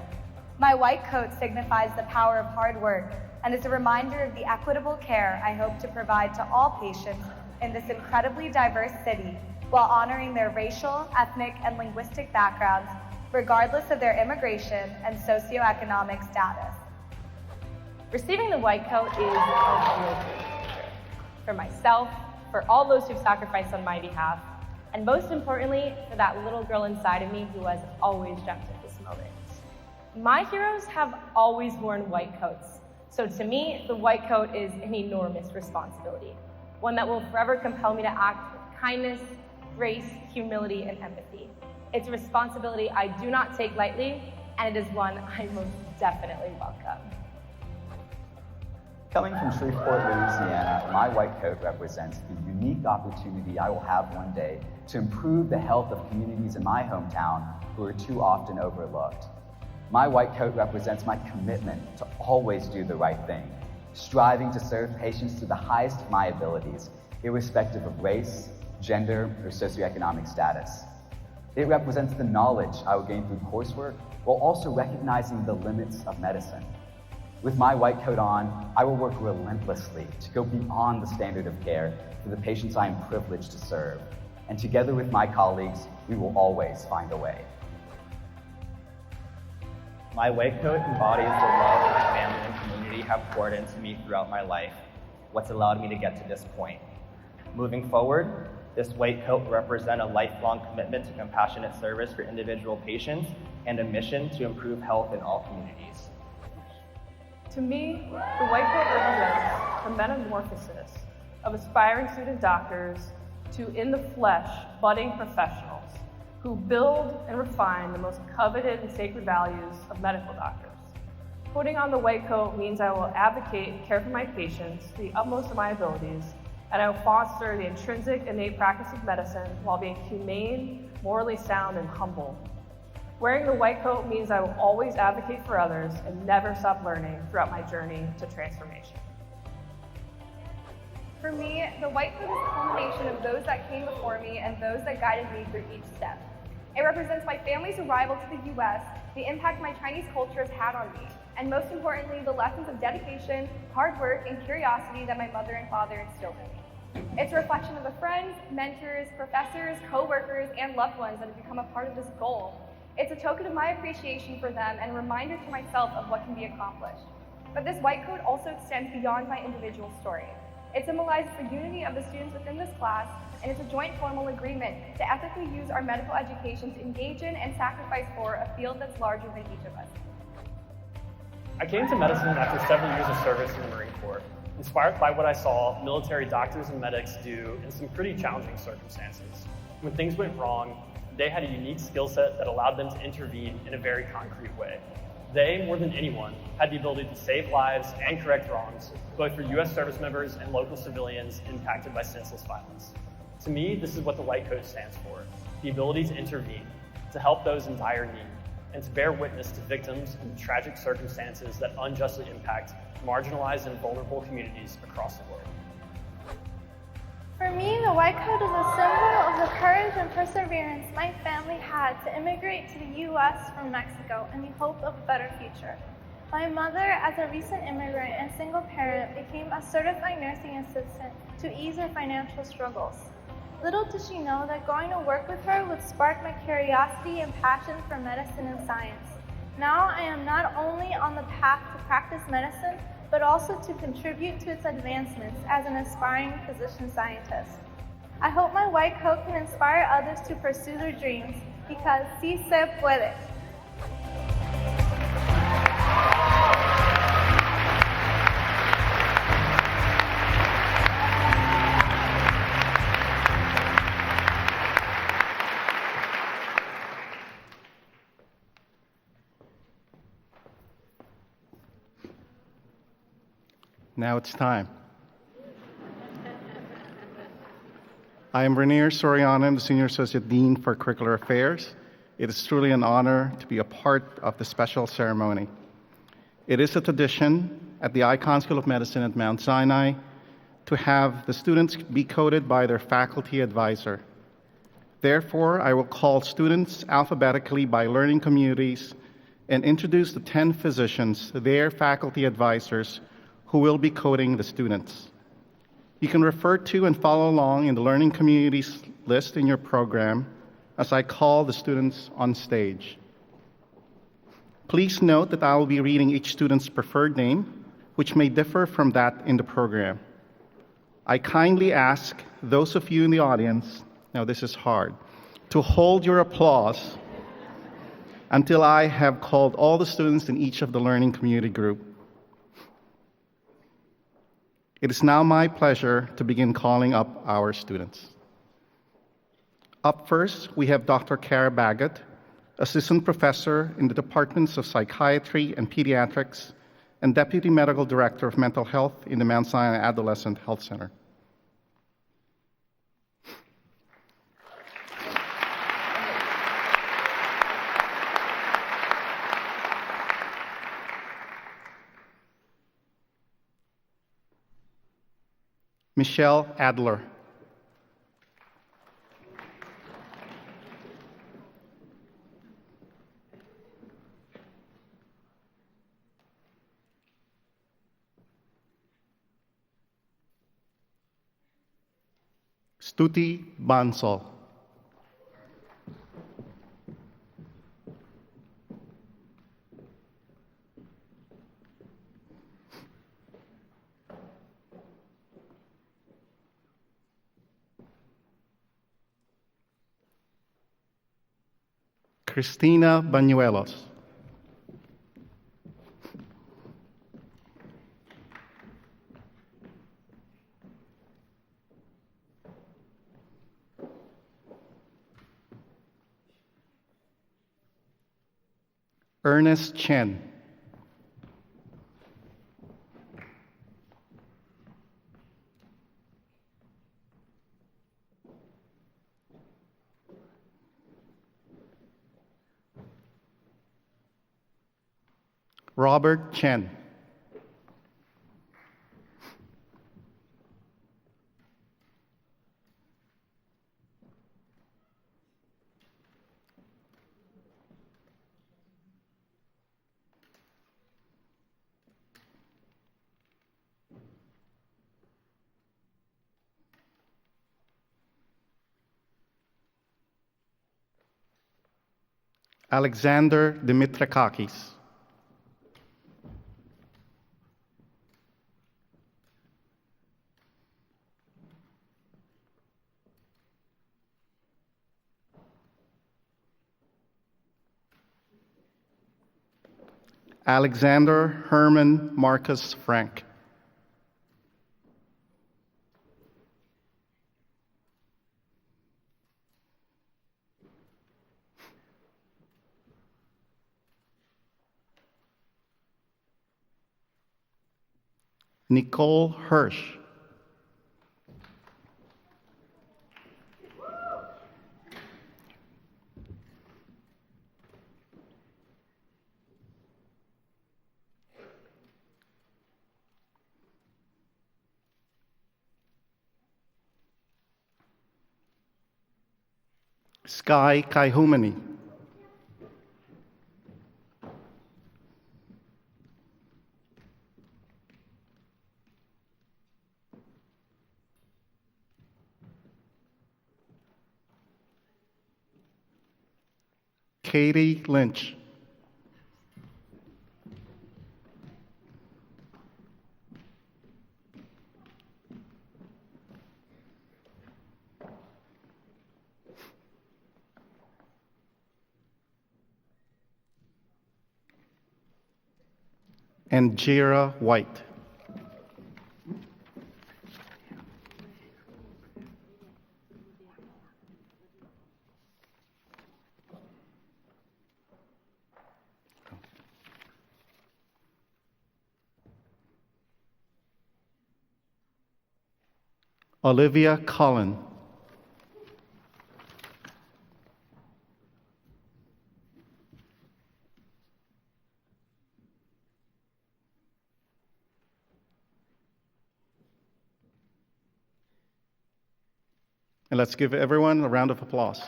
My white coat signifies the power of hard work and is a reminder of the equitable care I hope to provide to all patients in this incredibly diverse city while honoring their racial, ethnic, and linguistic backgrounds, regardless of their immigration and socioeconomic status. Receiving the white coat is a real dream for myself, for all those who've sacrificed on my behalf, and most importantly, for that little girl inside of me who has always dreamt of this moment. My heroes have always worn white coats, so to me, the white coat is an enormous responsibility, one that will forever compel me to act with kindness, grace, humility, and empathy. It's a responsibility I do not take lightly, and it is one I most definitely welcome. Coming from Shreveport, Louisiana, my white coat represents the unique opportunity I will have one day to improve the health of communities in my hometown who are too often overlooked. My white coat represents my commitment to always do the right thing, striving to serve patients to the highest of my abilities, irrespective of race, gender, or socioeconomic status. It represents the knowledge I will gain through coursework while also recognizing the limits of medicine. With my white coat on, I will work relentlessly to go beyond the standard of care for the patients I am privileged to serve. And together with my colleagues, we will always find a way. My white coat embodies the love my family and community have poured into me throughout my life, what's allowed me to get to this point. Moving forward, this white coat will represent a lifelong commitment to compassionate service for individual patients and a mission to improve health in all communities. To me, the white coat represents the metamorphosis of aspiring student doctors to in-the-flesh budding professionals who build and refine the most coveted and sacred values of medical doctors. Putting on the white coat means I will advocate and care for my patients to the utmost of my abilities, and I will foster the intrinsic innate practice of medicine while being humane, morally sound, and humble. Wearing the white coat means I will always advocate for others and never stop learning throughout my journey to transformation. For me, the white coat is a culmination of those that came before me and those that guided me through each step. It represents my family's arrival to the U.S., the impact my Chinese culture has had on me, and most importantly, the lessons of dedication, hard work, and curiosity that my mother and father instilled in me. It's a reflection of the friends, mentors, professors, co-workers, and loved ones that have become a part of this goal. It's a token of my appreciation for them and a reminder to myself of what can be accomplished. But this white coat also extends beyond my individual story. It symbolizes the unity of the students within this class, and it's a joint formal agreement to ethically use our medical education to engage in and sacrifice for a field that's larger than each of us. I came to medicine after several years of service in the Marine Corps, inspired by what I saw military doctors and medics do in some pretty challenging circumstances. When things went wrong, they had a unique skill set that allowed them to intervene in a very concrete way. They, more than anyone, had the ability to save lives and correct wrongs, both for U.S. service members and local civilians impacted by senseless violence. To me, this is what the white coat stands for: the ability to intervene, to help those in dire need, and to bear witness to victims in tragic circumstances that unjustly impact marginalized and vulnerable communities across the world. For me, the white coat is a symbol of the courage and perseverance my family had to immigrate to the U.S. from Mexico in the hope of a better future. My mother, as a recent immigrant and single parent, became a certified nursing assistant to ease her financial struggles. Little did she know that going to work with her would spark my curiosity and passion for medicine and science. Now I am not only on the path to practice medicine, but also to contribute to its advancements as an aspiring physician scientist. I hope my white coat can inspire others to pursue their dreams, because sí se puede. Now it's time. I am Rainier Soriano. I'm the Senior Associate Dean for Curricular Affairs. It is truly an honor to be a part of the special ceremony. It is a tradition at the Icahn School of Medicine at Mount Sinai to have the students be coded by their faculty advisor. Therefore, I will call students alphabetically by learning communities and introduce the 10 physicians, their faculty advisors, who will be coding the students. You can refer to and follow along in the learning communities list in your program as I call the students on stage. Please note that I will be reading each student's preferred name, which may differ from that in the program. I kindly ask those of you in the audience, now this is hard, to hold your applause until I have called all the students in each of the learning community group. It is now my pleasure to begin calling up our students. Up first, we have Dr. Cara Baggett, Assistant Professor in the Departments of Psychiatry and Pediatrics and Deputy Medical Director of Mental Health in the Mount Sinai Adolescent Health Center. Michelle Adler. Stuti Bansal. Cristina Bañuelos. Ernest Chen. Robert Chen. Alexander Dimitrakakis. Alexander Herman Marcus Frank. Nicole Hirsch. Sky Kaihumani. Katie Lynch. And Jira White. Olivia Cullen. And let's give everyone a round of applause.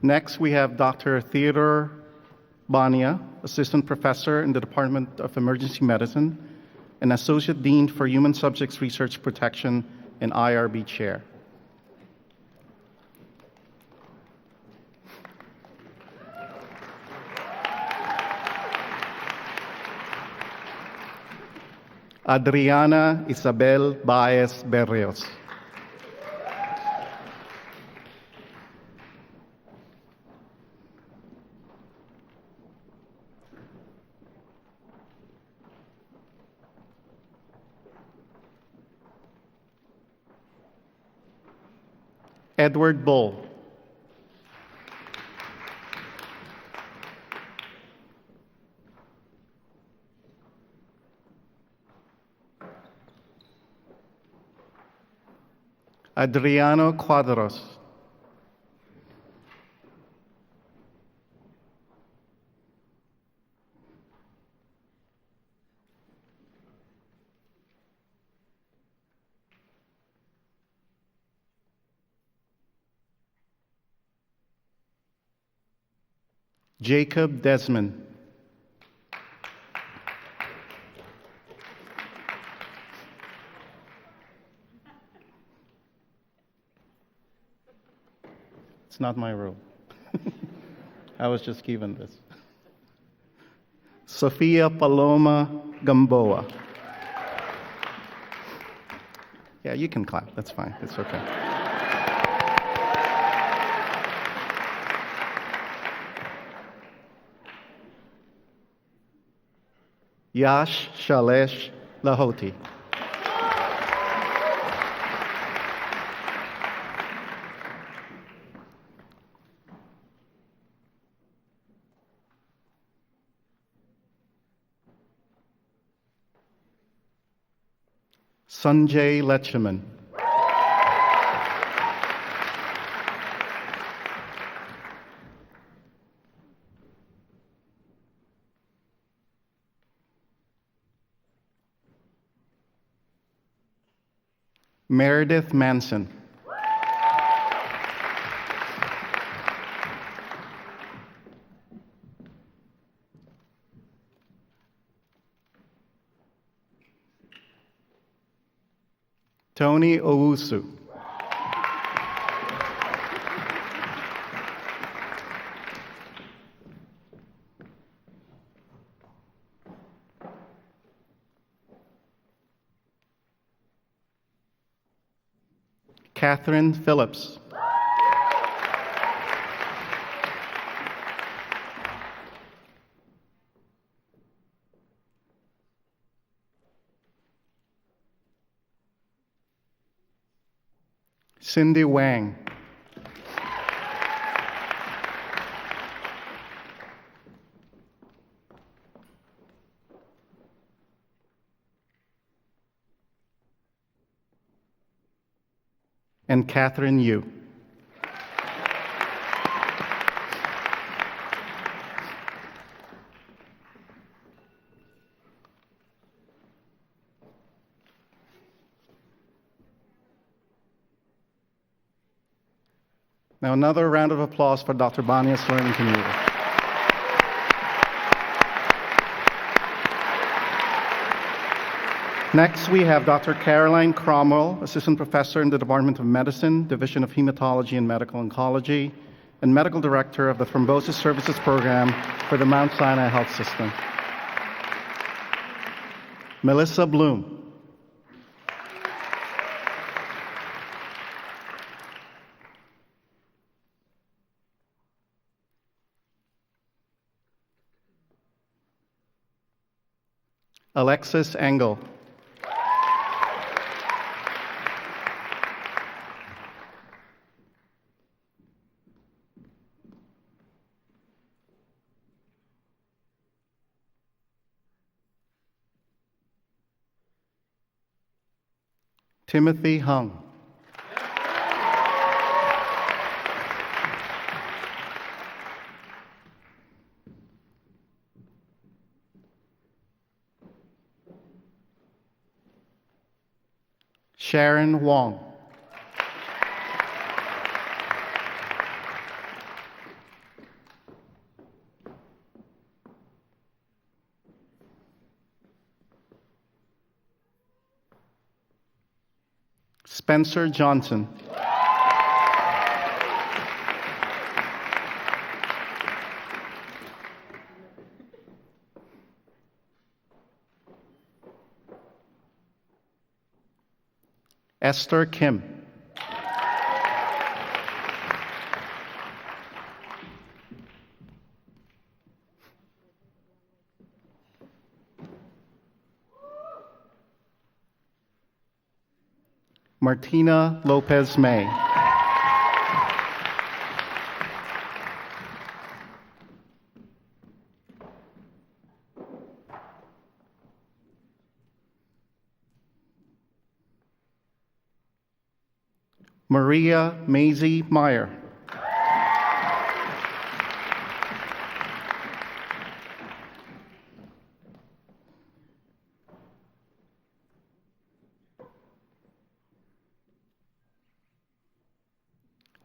Next, we have Dr. Theodore Bania, Assistant Professor in the Department of Emergency Medicine and Associate Dean for Human Subjects Research Protection and IRB Chair. Adriana Isabel Baez Berrios. Edward Bull. Adriano Quadros. Jacob Desmond. It's not my rule. I was just given this. Sofia Paloma Gamboa. Yeah, you can clap. That's fine. It's okay. Yash Shalesh Lahoti. Sanjay Lechaman. Meredith Manson. Tony Owusu. Catherine Phillips. Cindy Wang. And Catherine Yu. Now another round of applause for Dr. Bania's learning community. Next, we have Dr. Caroline Cromwell, Assistant Professor in the Department of Medicine, Division of Hematology and Medical Oncology, and Medical Director of the Thrombosis Services Program for the Mount Sinai Health System. Melissa Bloom. Alexis Engel. Timothy Hung. Sharon Wong. Spencer Johnson. Esther Kim. Martina Lopez May. Maria Maisie Meyer.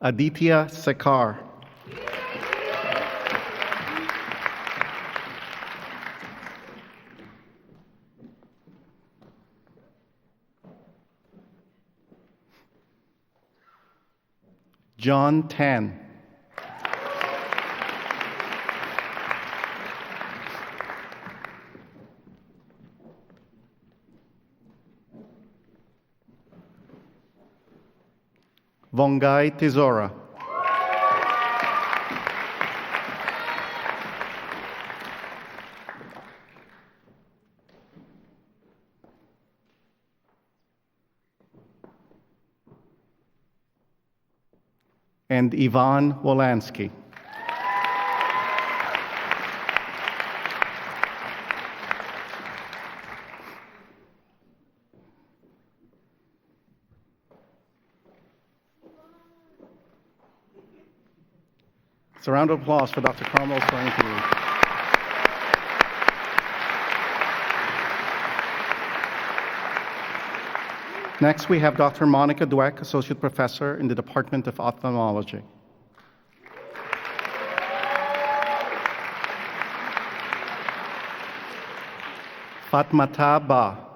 Aditya Sekar. John Tan. Vongai Tizora. And Ivan Wolansky. It's a round of applause for Dr. Cromwell swearing to you. Next, we have Dr. Monica Dweck, Associate Professor in the Department of Ophthalmology. Fatmata Ba.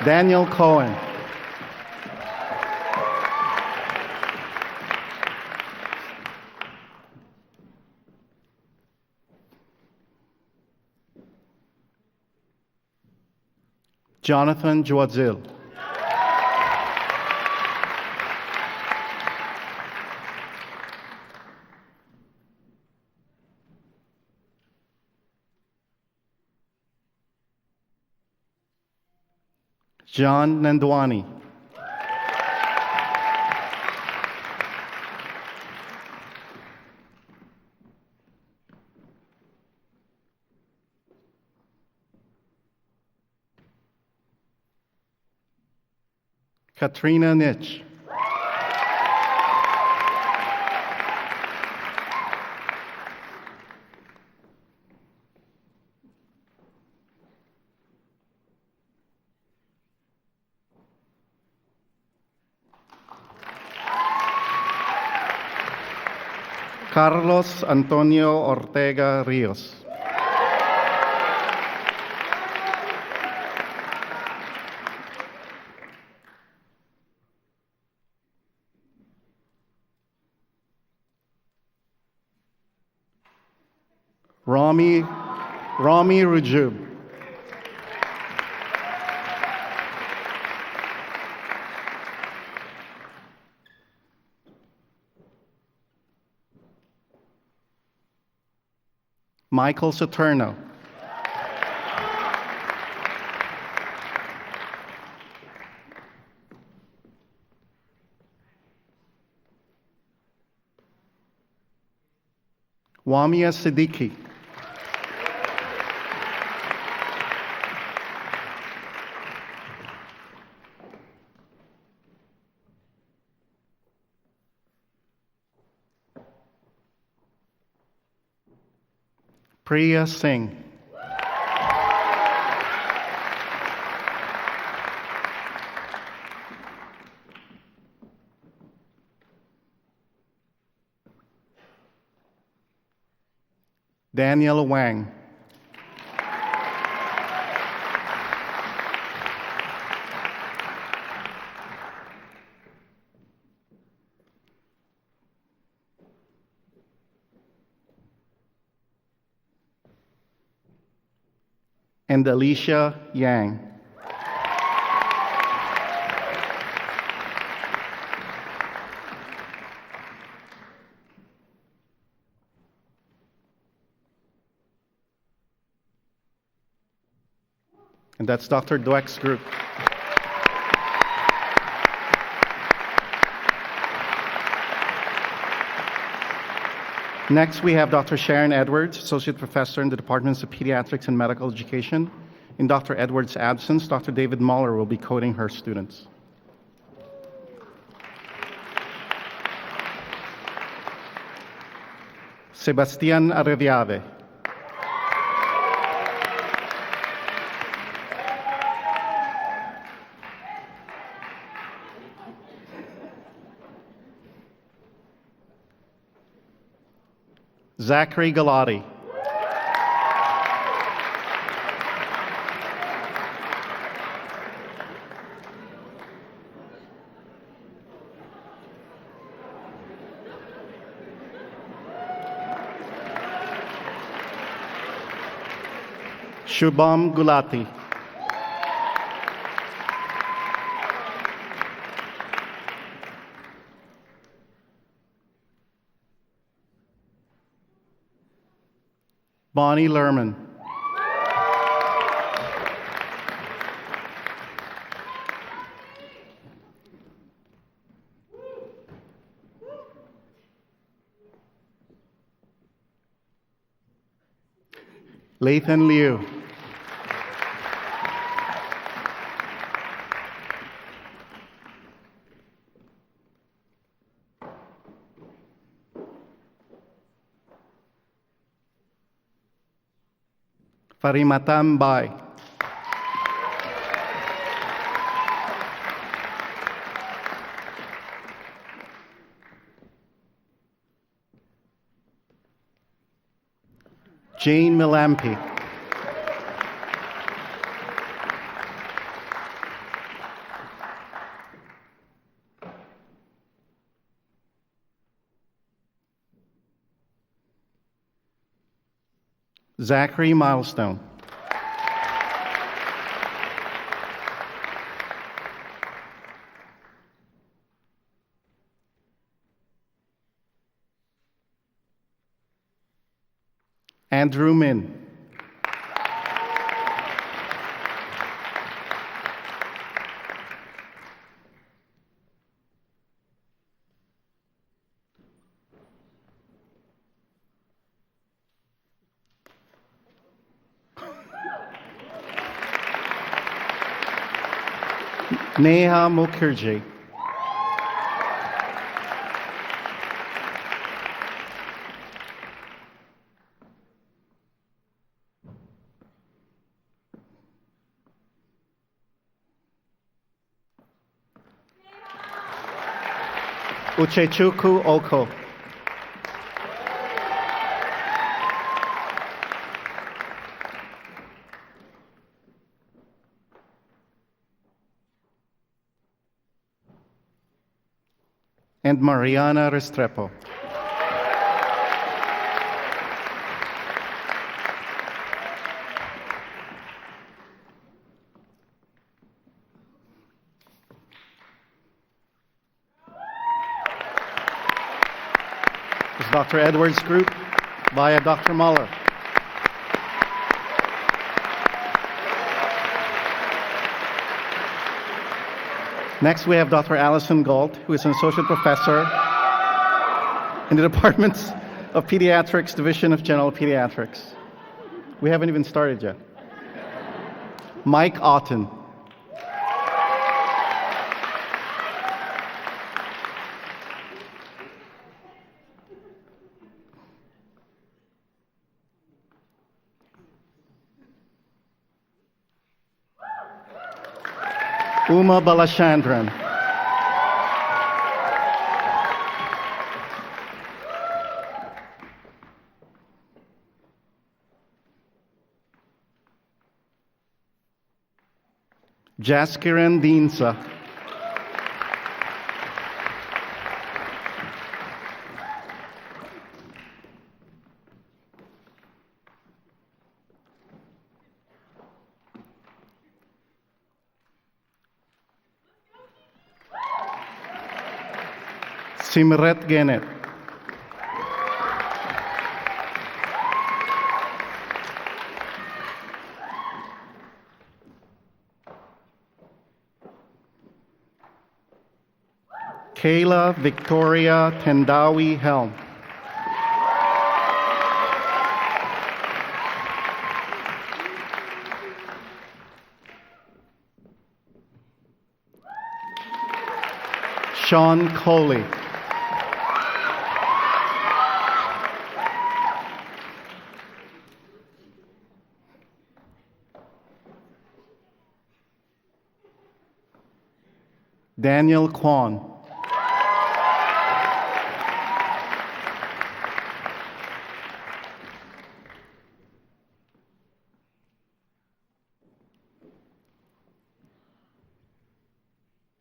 Daniel Cohen. Jonathan Juadzil. John Nandwani. Katrina Nitsch. Carlos Antonio Ortega Rios. Rami Rujub. Michael Saturno. Wamia Siddiqui. Priya Singh. Daniel Wang. And Alicia Yang. And that's Dr. Dweck's group. Next, we have Dr. Sharon Edwards, Associate Professor in the Departments of Pediatrics and Medical Education. In Dr. Edwards' absence, Dr. David Muller will be coding her students. Sebastian Arreviave. Zachary Galati. Shubham Gulati. Bonnie Lerman. Lathan Liu. Farimatam Bai. Jane Milampi. Zachary Milestone. Andrew Min. Neha Mukherjee. Uchechukwu Oko. And Mariana Restrepo. This is Dr. Edwards' group via Dr. Muller. Next, we have Dr. Allison Galt, who is an associate professor in the Departments of Pediatrics, Division of General Pediatrics. We haven't even started yet. Mike Otten. Uma Balachandran. Jaskiran Deensa. Simret Genet. Kayla Victoria Tendawi Helm. Sean Coley. Daniel Kwan.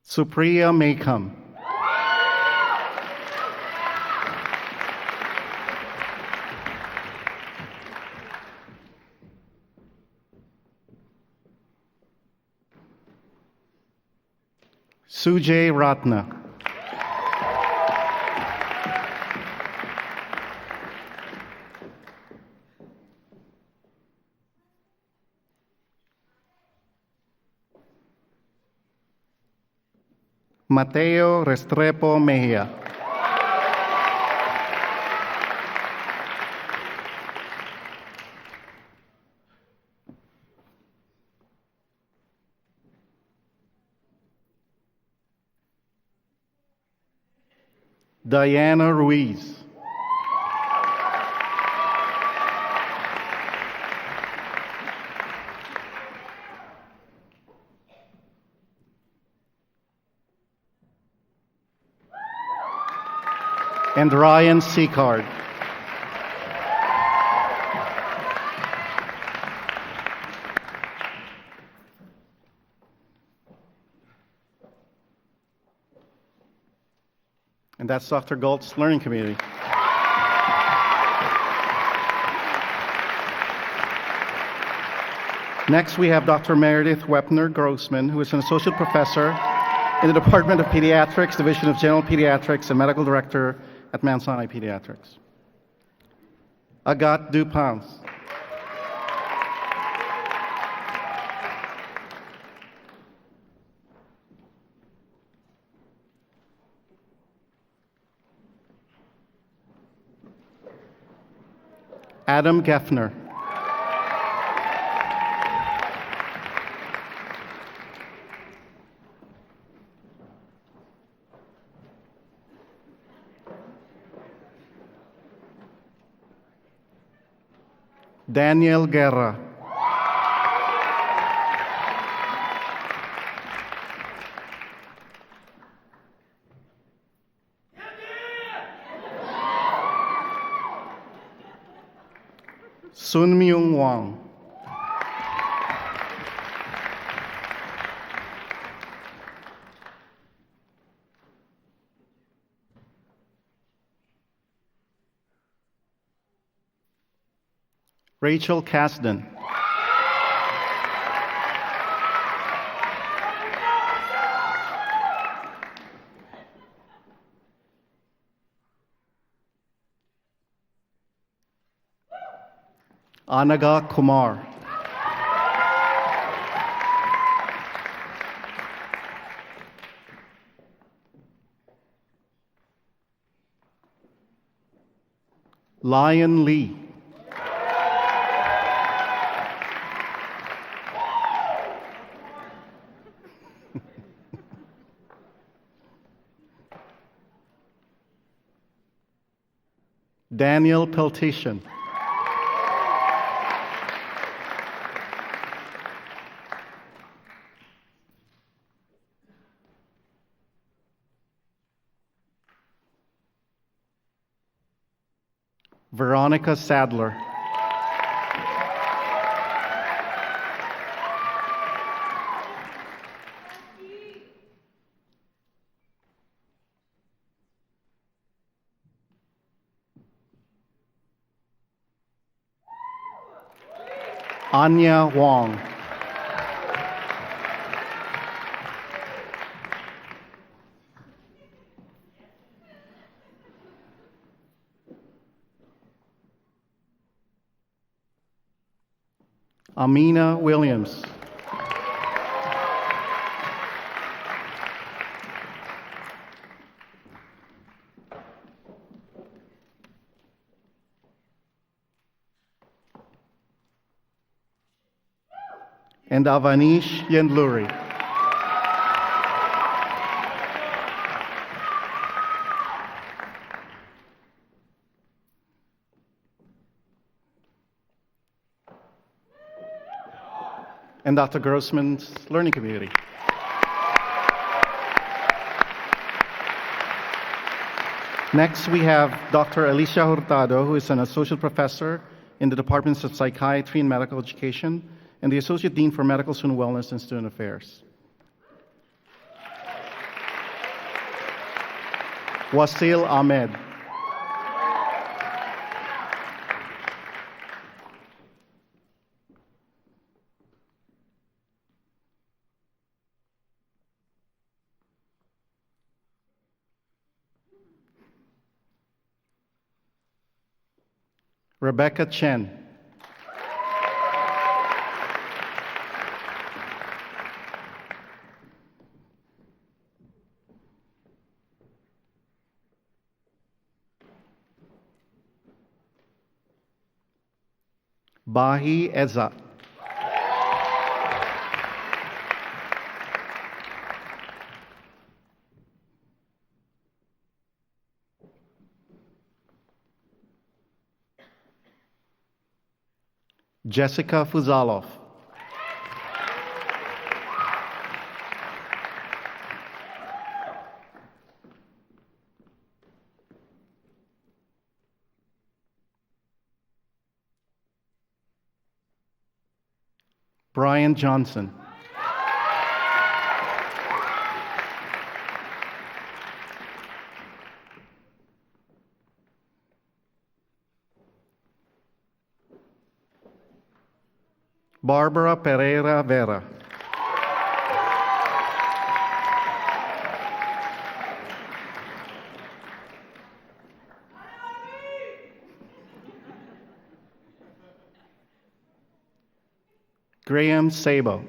Supriya Makam. Sujay Ratna. Mateo Restrepo Mejia. Diana Ruiz. And Ryan Seacard. And that's Dr. Galt's learning community. Next, we have Dr. Meredith Webner Grossman, who is an associate professor in the Department of Pediatrics, Division of General Pediatrics, and medical director at Mount Sinai Pediatrics. Agathe Dupont. Adam Geffner. Daniel Guerra. Sun Myung Wang. Rachel Kasdan. Anaga Kumar. Lion Lee. Daniel Peltitian. Veronica Sadler. Anya Wong. Amina Williams. And Avanish Yendluri. and Dr. Grossman's learning community. Next, we have Dr. Alicia Hurtado, who is an associate professor in the Departments of Psychiatry and Medical Education and the Associate Dean for Medical Student Wellness and Student Affairs. Wasil Ahmed. Rebecca Chen. Bahi Eza. Jessica Fuzalov. Brian Johnson. Barbara Pereira Vera. Graham Sabo.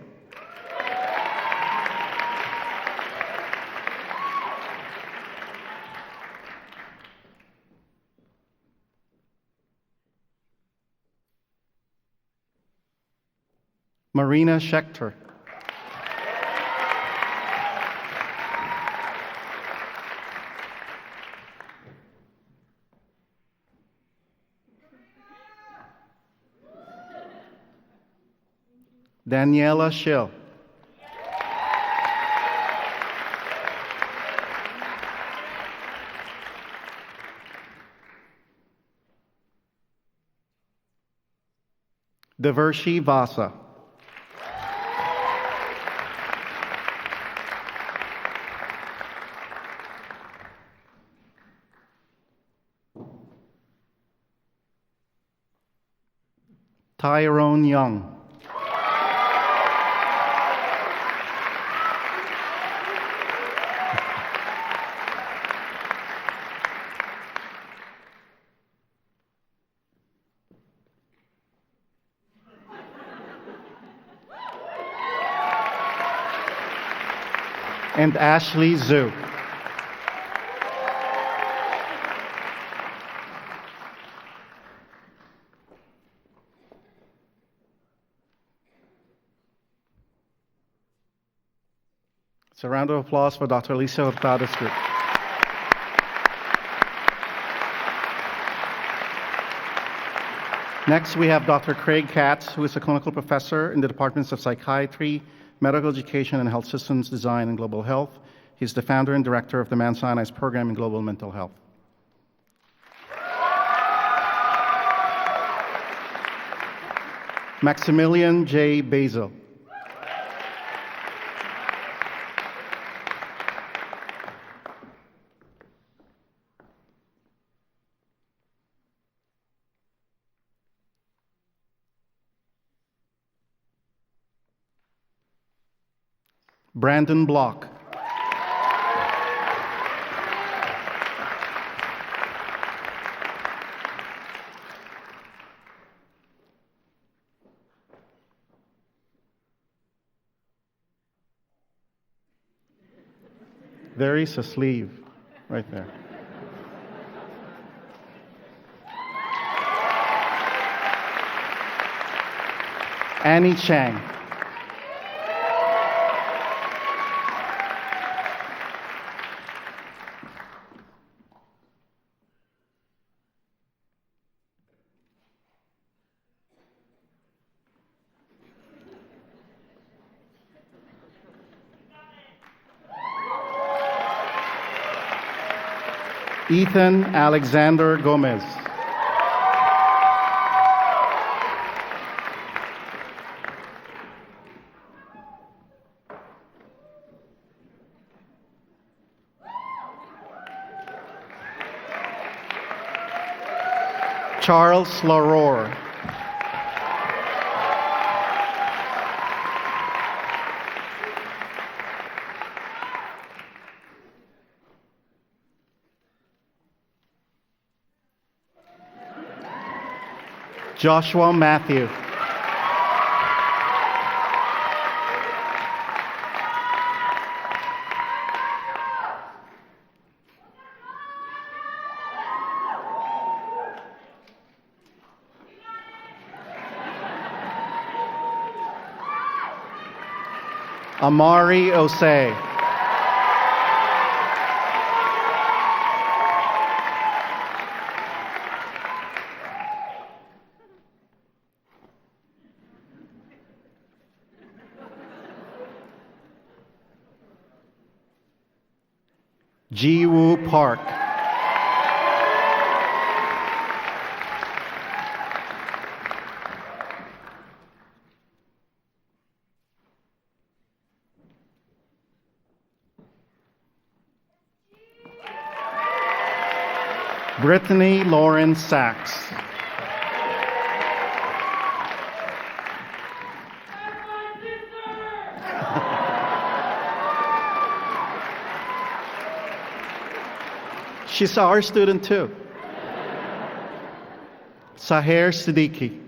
Marina Schechter. Daniela Schill. Devershi Vasa. Tyrone Young. And Ashley Zhu. It's a round of applause for Dr. Alicia Hurtado's group. Next, we have Dr. Craig Katz, who is a clinical professor in the Departments of Psychiatry, Medical Education, and Health Systems Design and Global Health. He's the founder and director of the Mount Sinai's Program in Global Mental Health. Maximilian J. Basil. Brandon Block. There is a sleeve right there. Annie Chang. Ethan Alexander Gomez. Charles Larore. Joshua Matthew. Amari Osei. Ji Woo Park. Brittany Lauren Sachs. She's our student too. Saher Siddiqui.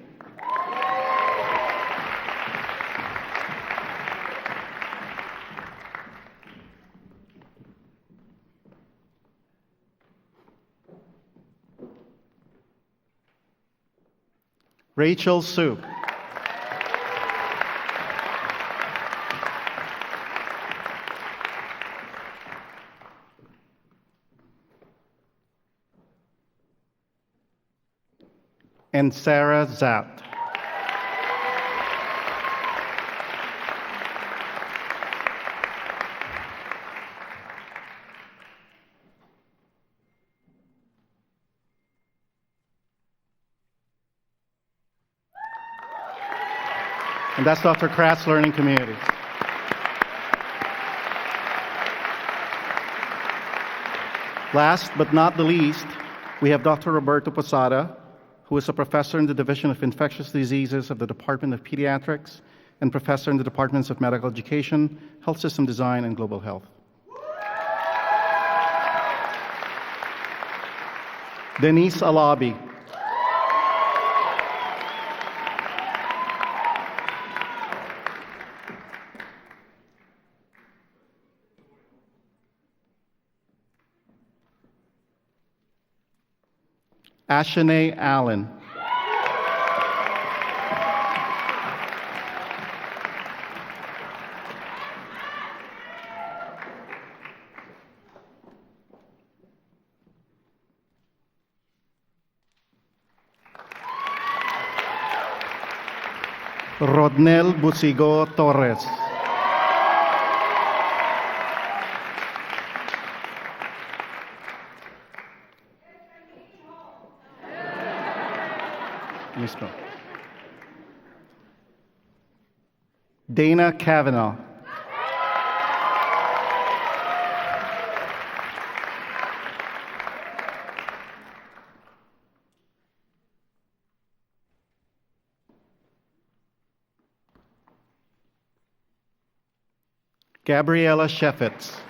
Rachel Su. And Sarah Zatt. And that's Dr. Kraft's Learning Community. Last but not the least, we have Dr. Roberto Posada, who is a professor in the Division of Infectious Diseases of the Department of Pediatrics and professor in the Departments of Medical Education, Health System Design, and Global Health. Denise Alabi. Ashanae Allen. Rodnel Busigo Torres. Listo. Dana Kavanaugh. Gabriella Sheffitz.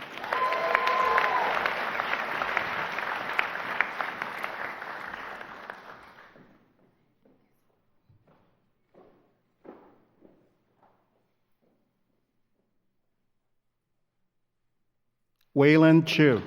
Waylon Chu.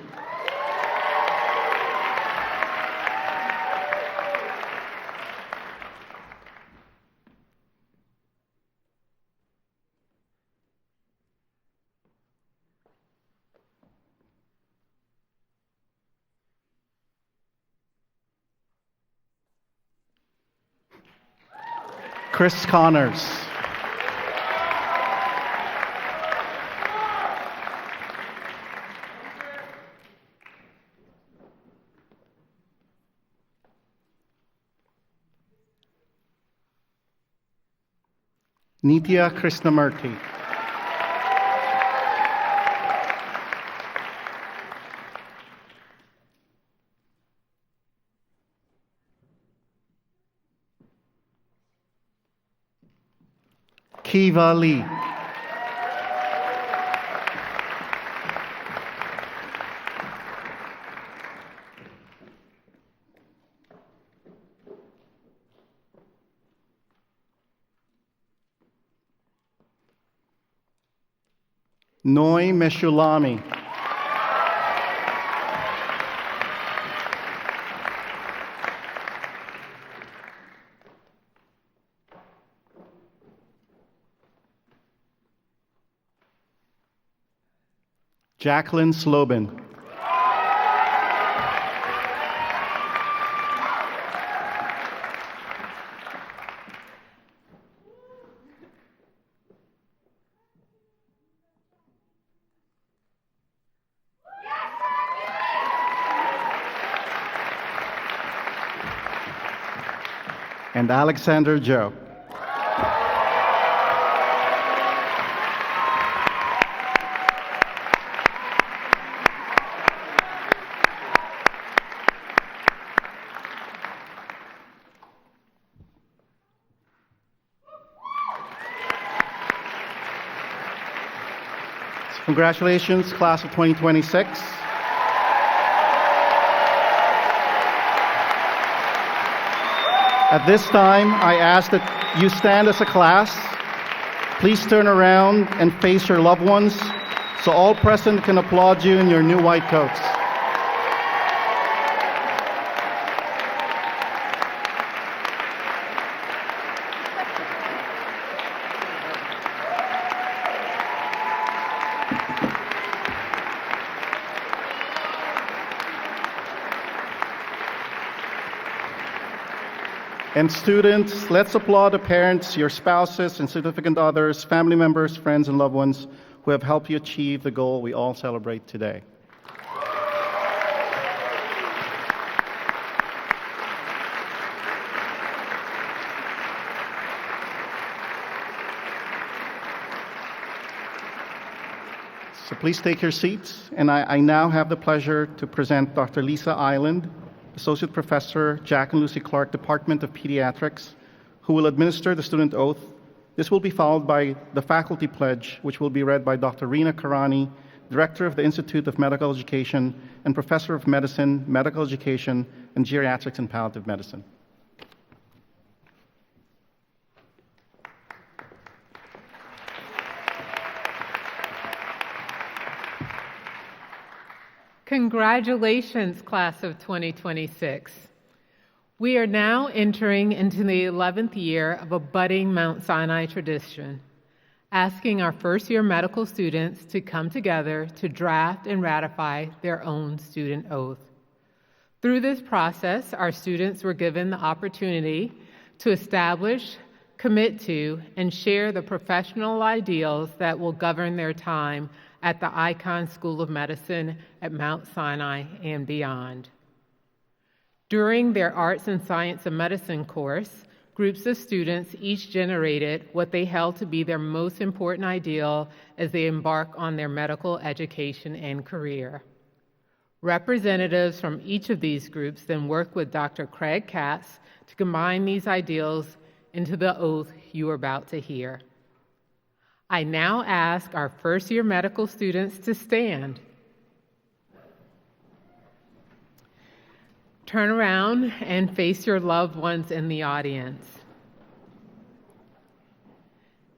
Chris Connors. Nitya Krishnamurti. Kiva Lee. Noi Meshulami. Jacqueline Slobin. And Alexander Joe. Congratulations, class of 2026. At this time, I ask that you stand as a class. Please turn around and face your loved ones so all present can applaud you in your new white coats. And students, let's applaud the parents, your spouses and significant others, family members, friends, and loved ones who have helped you achieve the goal we all celebrate today. So please take your seats, and I now have the pleasure to present Dr. Lisa Island, Associate Professor, Jack and Lucy Clark, Department of Pediatrics, who will administer the student oath. This will be followed by the faculty pledge, which will be read by Dr. Reena Karani, Director of the Institute of Medical Education and Professor of Medicine, Medical Education, and Geriatrics and Palliative Medicine. Congratulations, class of 2026. We are now entering into the 11th year of a budding Mount Sinai tradition, asking our first-year medical students to come together to draft and ratify their own student oath. Through this process, our students were given the opportunity to establish, commit to, and share the professional ideals that will govern their time at the Icahn School of Medicine at Mount Sinai and beyond. During their Arts and Science of Medicine course, groups of students each generated what they held to be their most important ideal as they embark on their medical education and career. Representatives from each of these groups then worked with Dr. Craig Katz to combine these ideals into the oath you are about to hear. I now ask our first-year medical students to stand. Turn around and face your loved ones in the audience.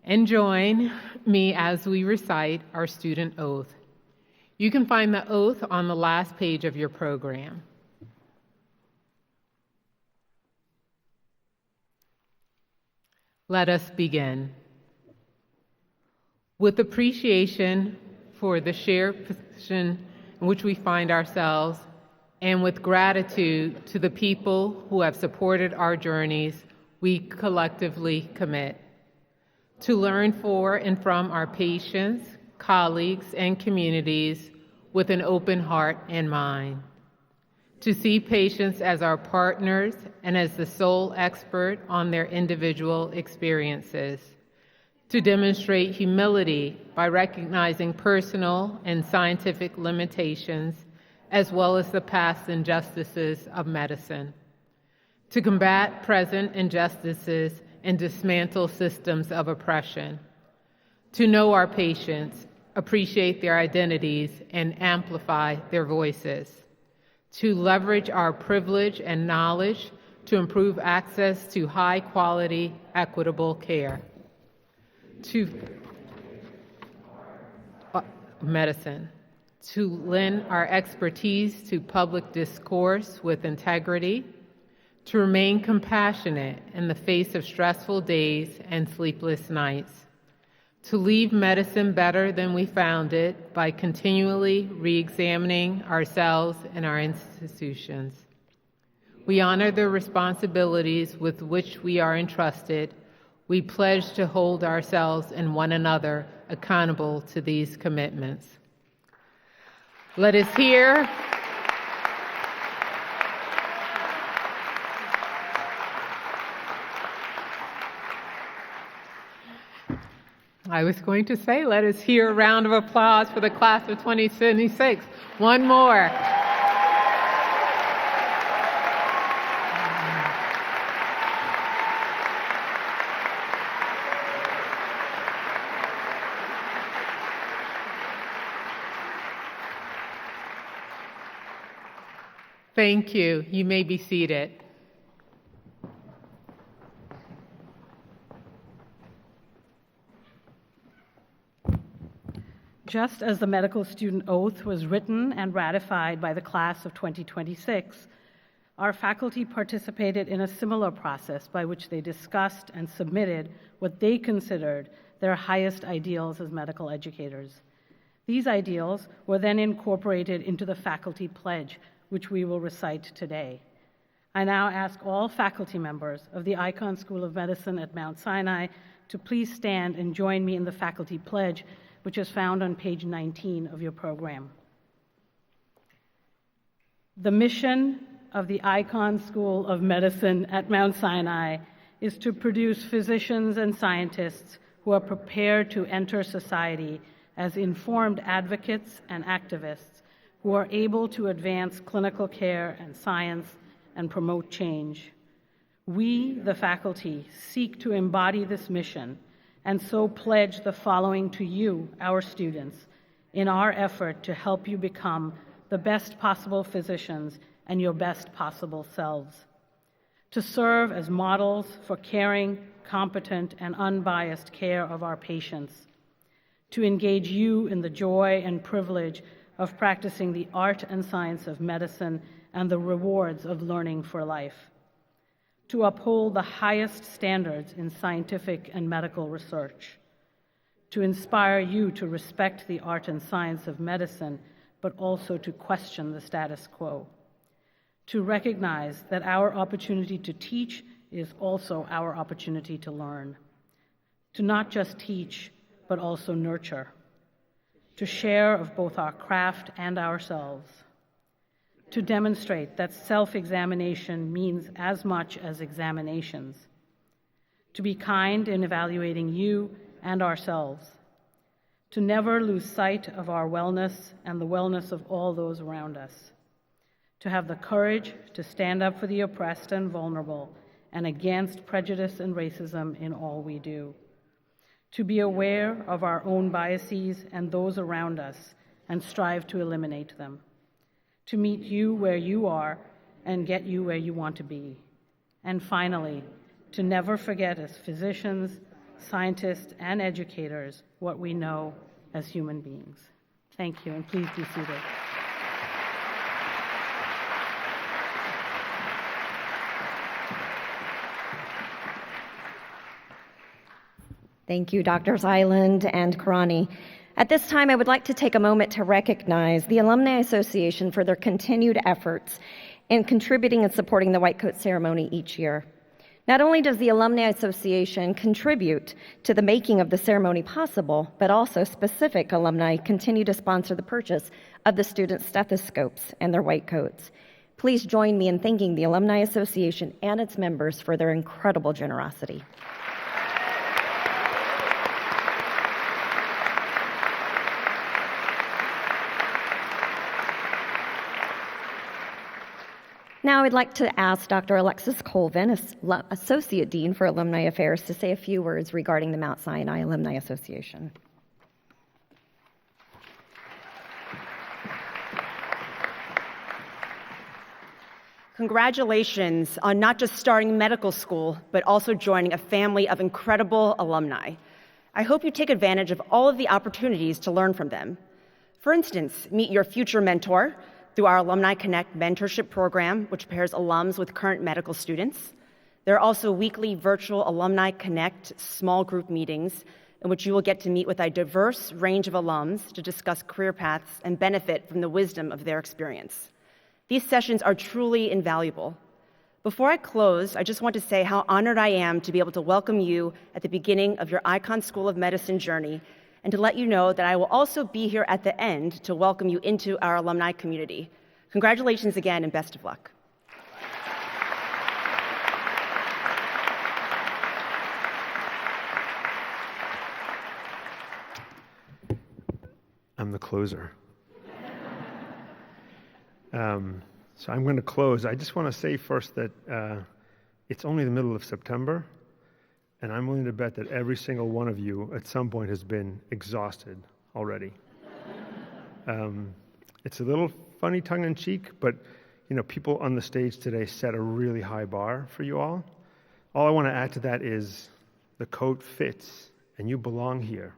And join me as we recite our student oath. You can find the oath on the last page of your program. Let us begin. With appreciation for the shared position in which we find ourselves, and with gratitude to the people who have supported our journeys, we collectively commit to learn for and from our patients, colleagues, and communities with an open heart and mind, to see patients as our partners and as the sole expert on their individual experiences, to demonstrate humility by recognizing personal and scientific limitations, as well as the past injustices of medicine, to combat present injustices and dismantle systems of oppression, to know our patients, appreciate their identities, and amplify their voices, to leverage our privilege and knowledge to improve access to high-quality, equitable care, to medicine, to lend our expertise to public discourse with integrity, to remain compassionate in the face of stressful days and sleepless nights, to leave medicine better than we found it by continually re-examining ourselves and our institutions. We honor the responsibilities with which we are entrusted. We pledge to hold ourselves and one another accountable to these commitments. Let us hear I was going to say, let us hear a round of applause for the class of 2026. One more. Thank you. You may be seated. Just as the medical student oath was written and ratified by the class of 2026, our faculty participated in a similar process by which they discussed and submitted what they considered their highest ideals as medical educators. These ideals were then incorporated into the faculty pledge, which we will recite today. I now ask all faculty members of the Icahn School of Medicine at Mount Sinai to please stand and join me in the faculty pledge, which is found on page 19 of your program. The mission of the Icahn School of Medicine at Mount Sinai is to produce physicians and scientists who are prepared to enter society as informed advocates and activists who are able to advance clinical care and science and promote change. We, the faculty, seek to embody this mission and so pledge the following to you, our students, in our effort to help you become the best possible physicians and your best possible selves, to serve as models for caring, competent, and unbiased care of our patients, to engage you in the joy and privilege of practicing the art and science of medicine and the rewards of learning for life, to uphold the highest standards in scientific and medical research, to inspire you to respect the art and science of medicine, but also to question the status quo, to recognize that our opportunity to teach is also our opportunity to learn, to not just teach, but also nurture, to share of both our craft and ourselves, to demonstrate that self-examination means as much as examinations, to be kind in evaluating you and ourselves, to never lose sight of our wellness and the wellness of all those around us, to have the courage to stand up for the oppressed and vulnerable and against prejudice and racism in all we do, to be aware of our own biases and those around us and strive to eliminate them, to meet you where you are and get you where you want to be. And finally, to never forget as physicians, scientists, and educators what we know as human beings. Thank you, and please be seated. Thank you, Drs. Island and Karani. At this time, I would like to take a moment to recognize the Alumni Association for their continued efforts in contributing and supporting the White Coat Ceremony each year. Not only does the Alumni Association contribute to the making of the ceremony possible, but also specific alumni continue to sponsor the purchase of the student stethoscopes and their white coats. Please join me in thanking the Alumni Association and its members for their incredible generosity. Now I'd like to ask Dr. Alexis Colvin, Associate Dean for Alumni Affairs, to say a few words regarding the Mount Sinai Alumni Association. Congratulations on not just starting medical school, but also joining a family of incredible alumni. I hope you take advantage of all of the opportunities to learn from them. For instance, meet your future mentor through our Alumni Connect mentorship program, which pairs alums with current medical students. There are also weekly virtual Alumni Connect small group meetings in which you will get to meet with a diverse range of alums to discuss career paths and benefit from the wisdom of their experience. These sessions are truly invaluable. Before I close, I just want to say how honored I am to be able to welcome you at the beginning of your Icahn School of Medicine journey, and to let you know that I will also be here at the end to welcome you into our alumni community. Congratulations again, and best of luck. I'm the closer. So I'm going to close. I just want to say first that it's only the middle of September, and I'm willing to bet that every single one of you at some point has been exhausted already. It's a little funny tongue-in-cheek, but people on the stage today set a really high bar for you all. All I want to add to that is the coat fits, and you belong here.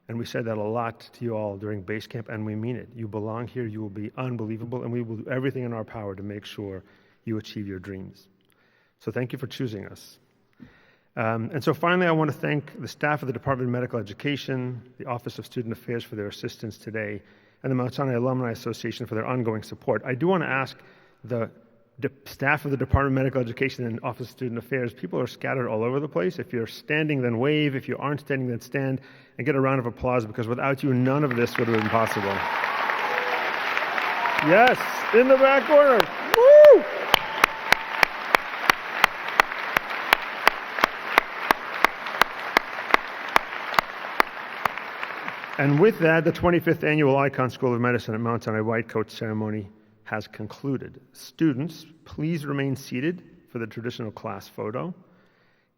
And we said that a lot to you all during base camp, and we mean it. You belong here, you will be unbelievable, and we will do everything in our power to make sure you achieve your dreams. So thank you for choosing us. And so finally, I want to thank the staff of the Department of Medical Education, the Office of Student Affairs for their assistance today, and the Mount Sinai Alumni Association for their ongoing support. I do want to ask the staff of the Department of Medical Education and Office of Student Affairs, people are scattered all over the place. If you're standing, then wave. If you aren't standing, then stand. And get a round of applause, because without you, none of this would have been possible. Yes, in the back corner. Woo! And with that, the 25th Annual Icahn School of Medicine at Mount Sinai White Coat ceremony has concluded. Students, please remain seated for the traditional class photo.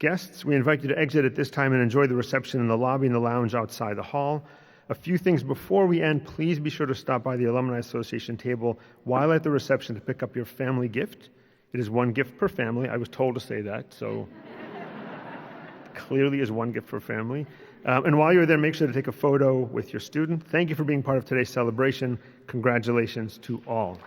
Guests, we invite you to exit at this time and enjoy the reception in the lobby and the lounge outside the hall. A few things before we end, please be sure to stop by the Alumni Association table while at the reception to pick up your family gift. It is one gift per family. I was told to say that, so clearly is one gift per family. And while you're there, make sure to take a photo with your student. Thank you for being part of today's celebration. Congratulations to all.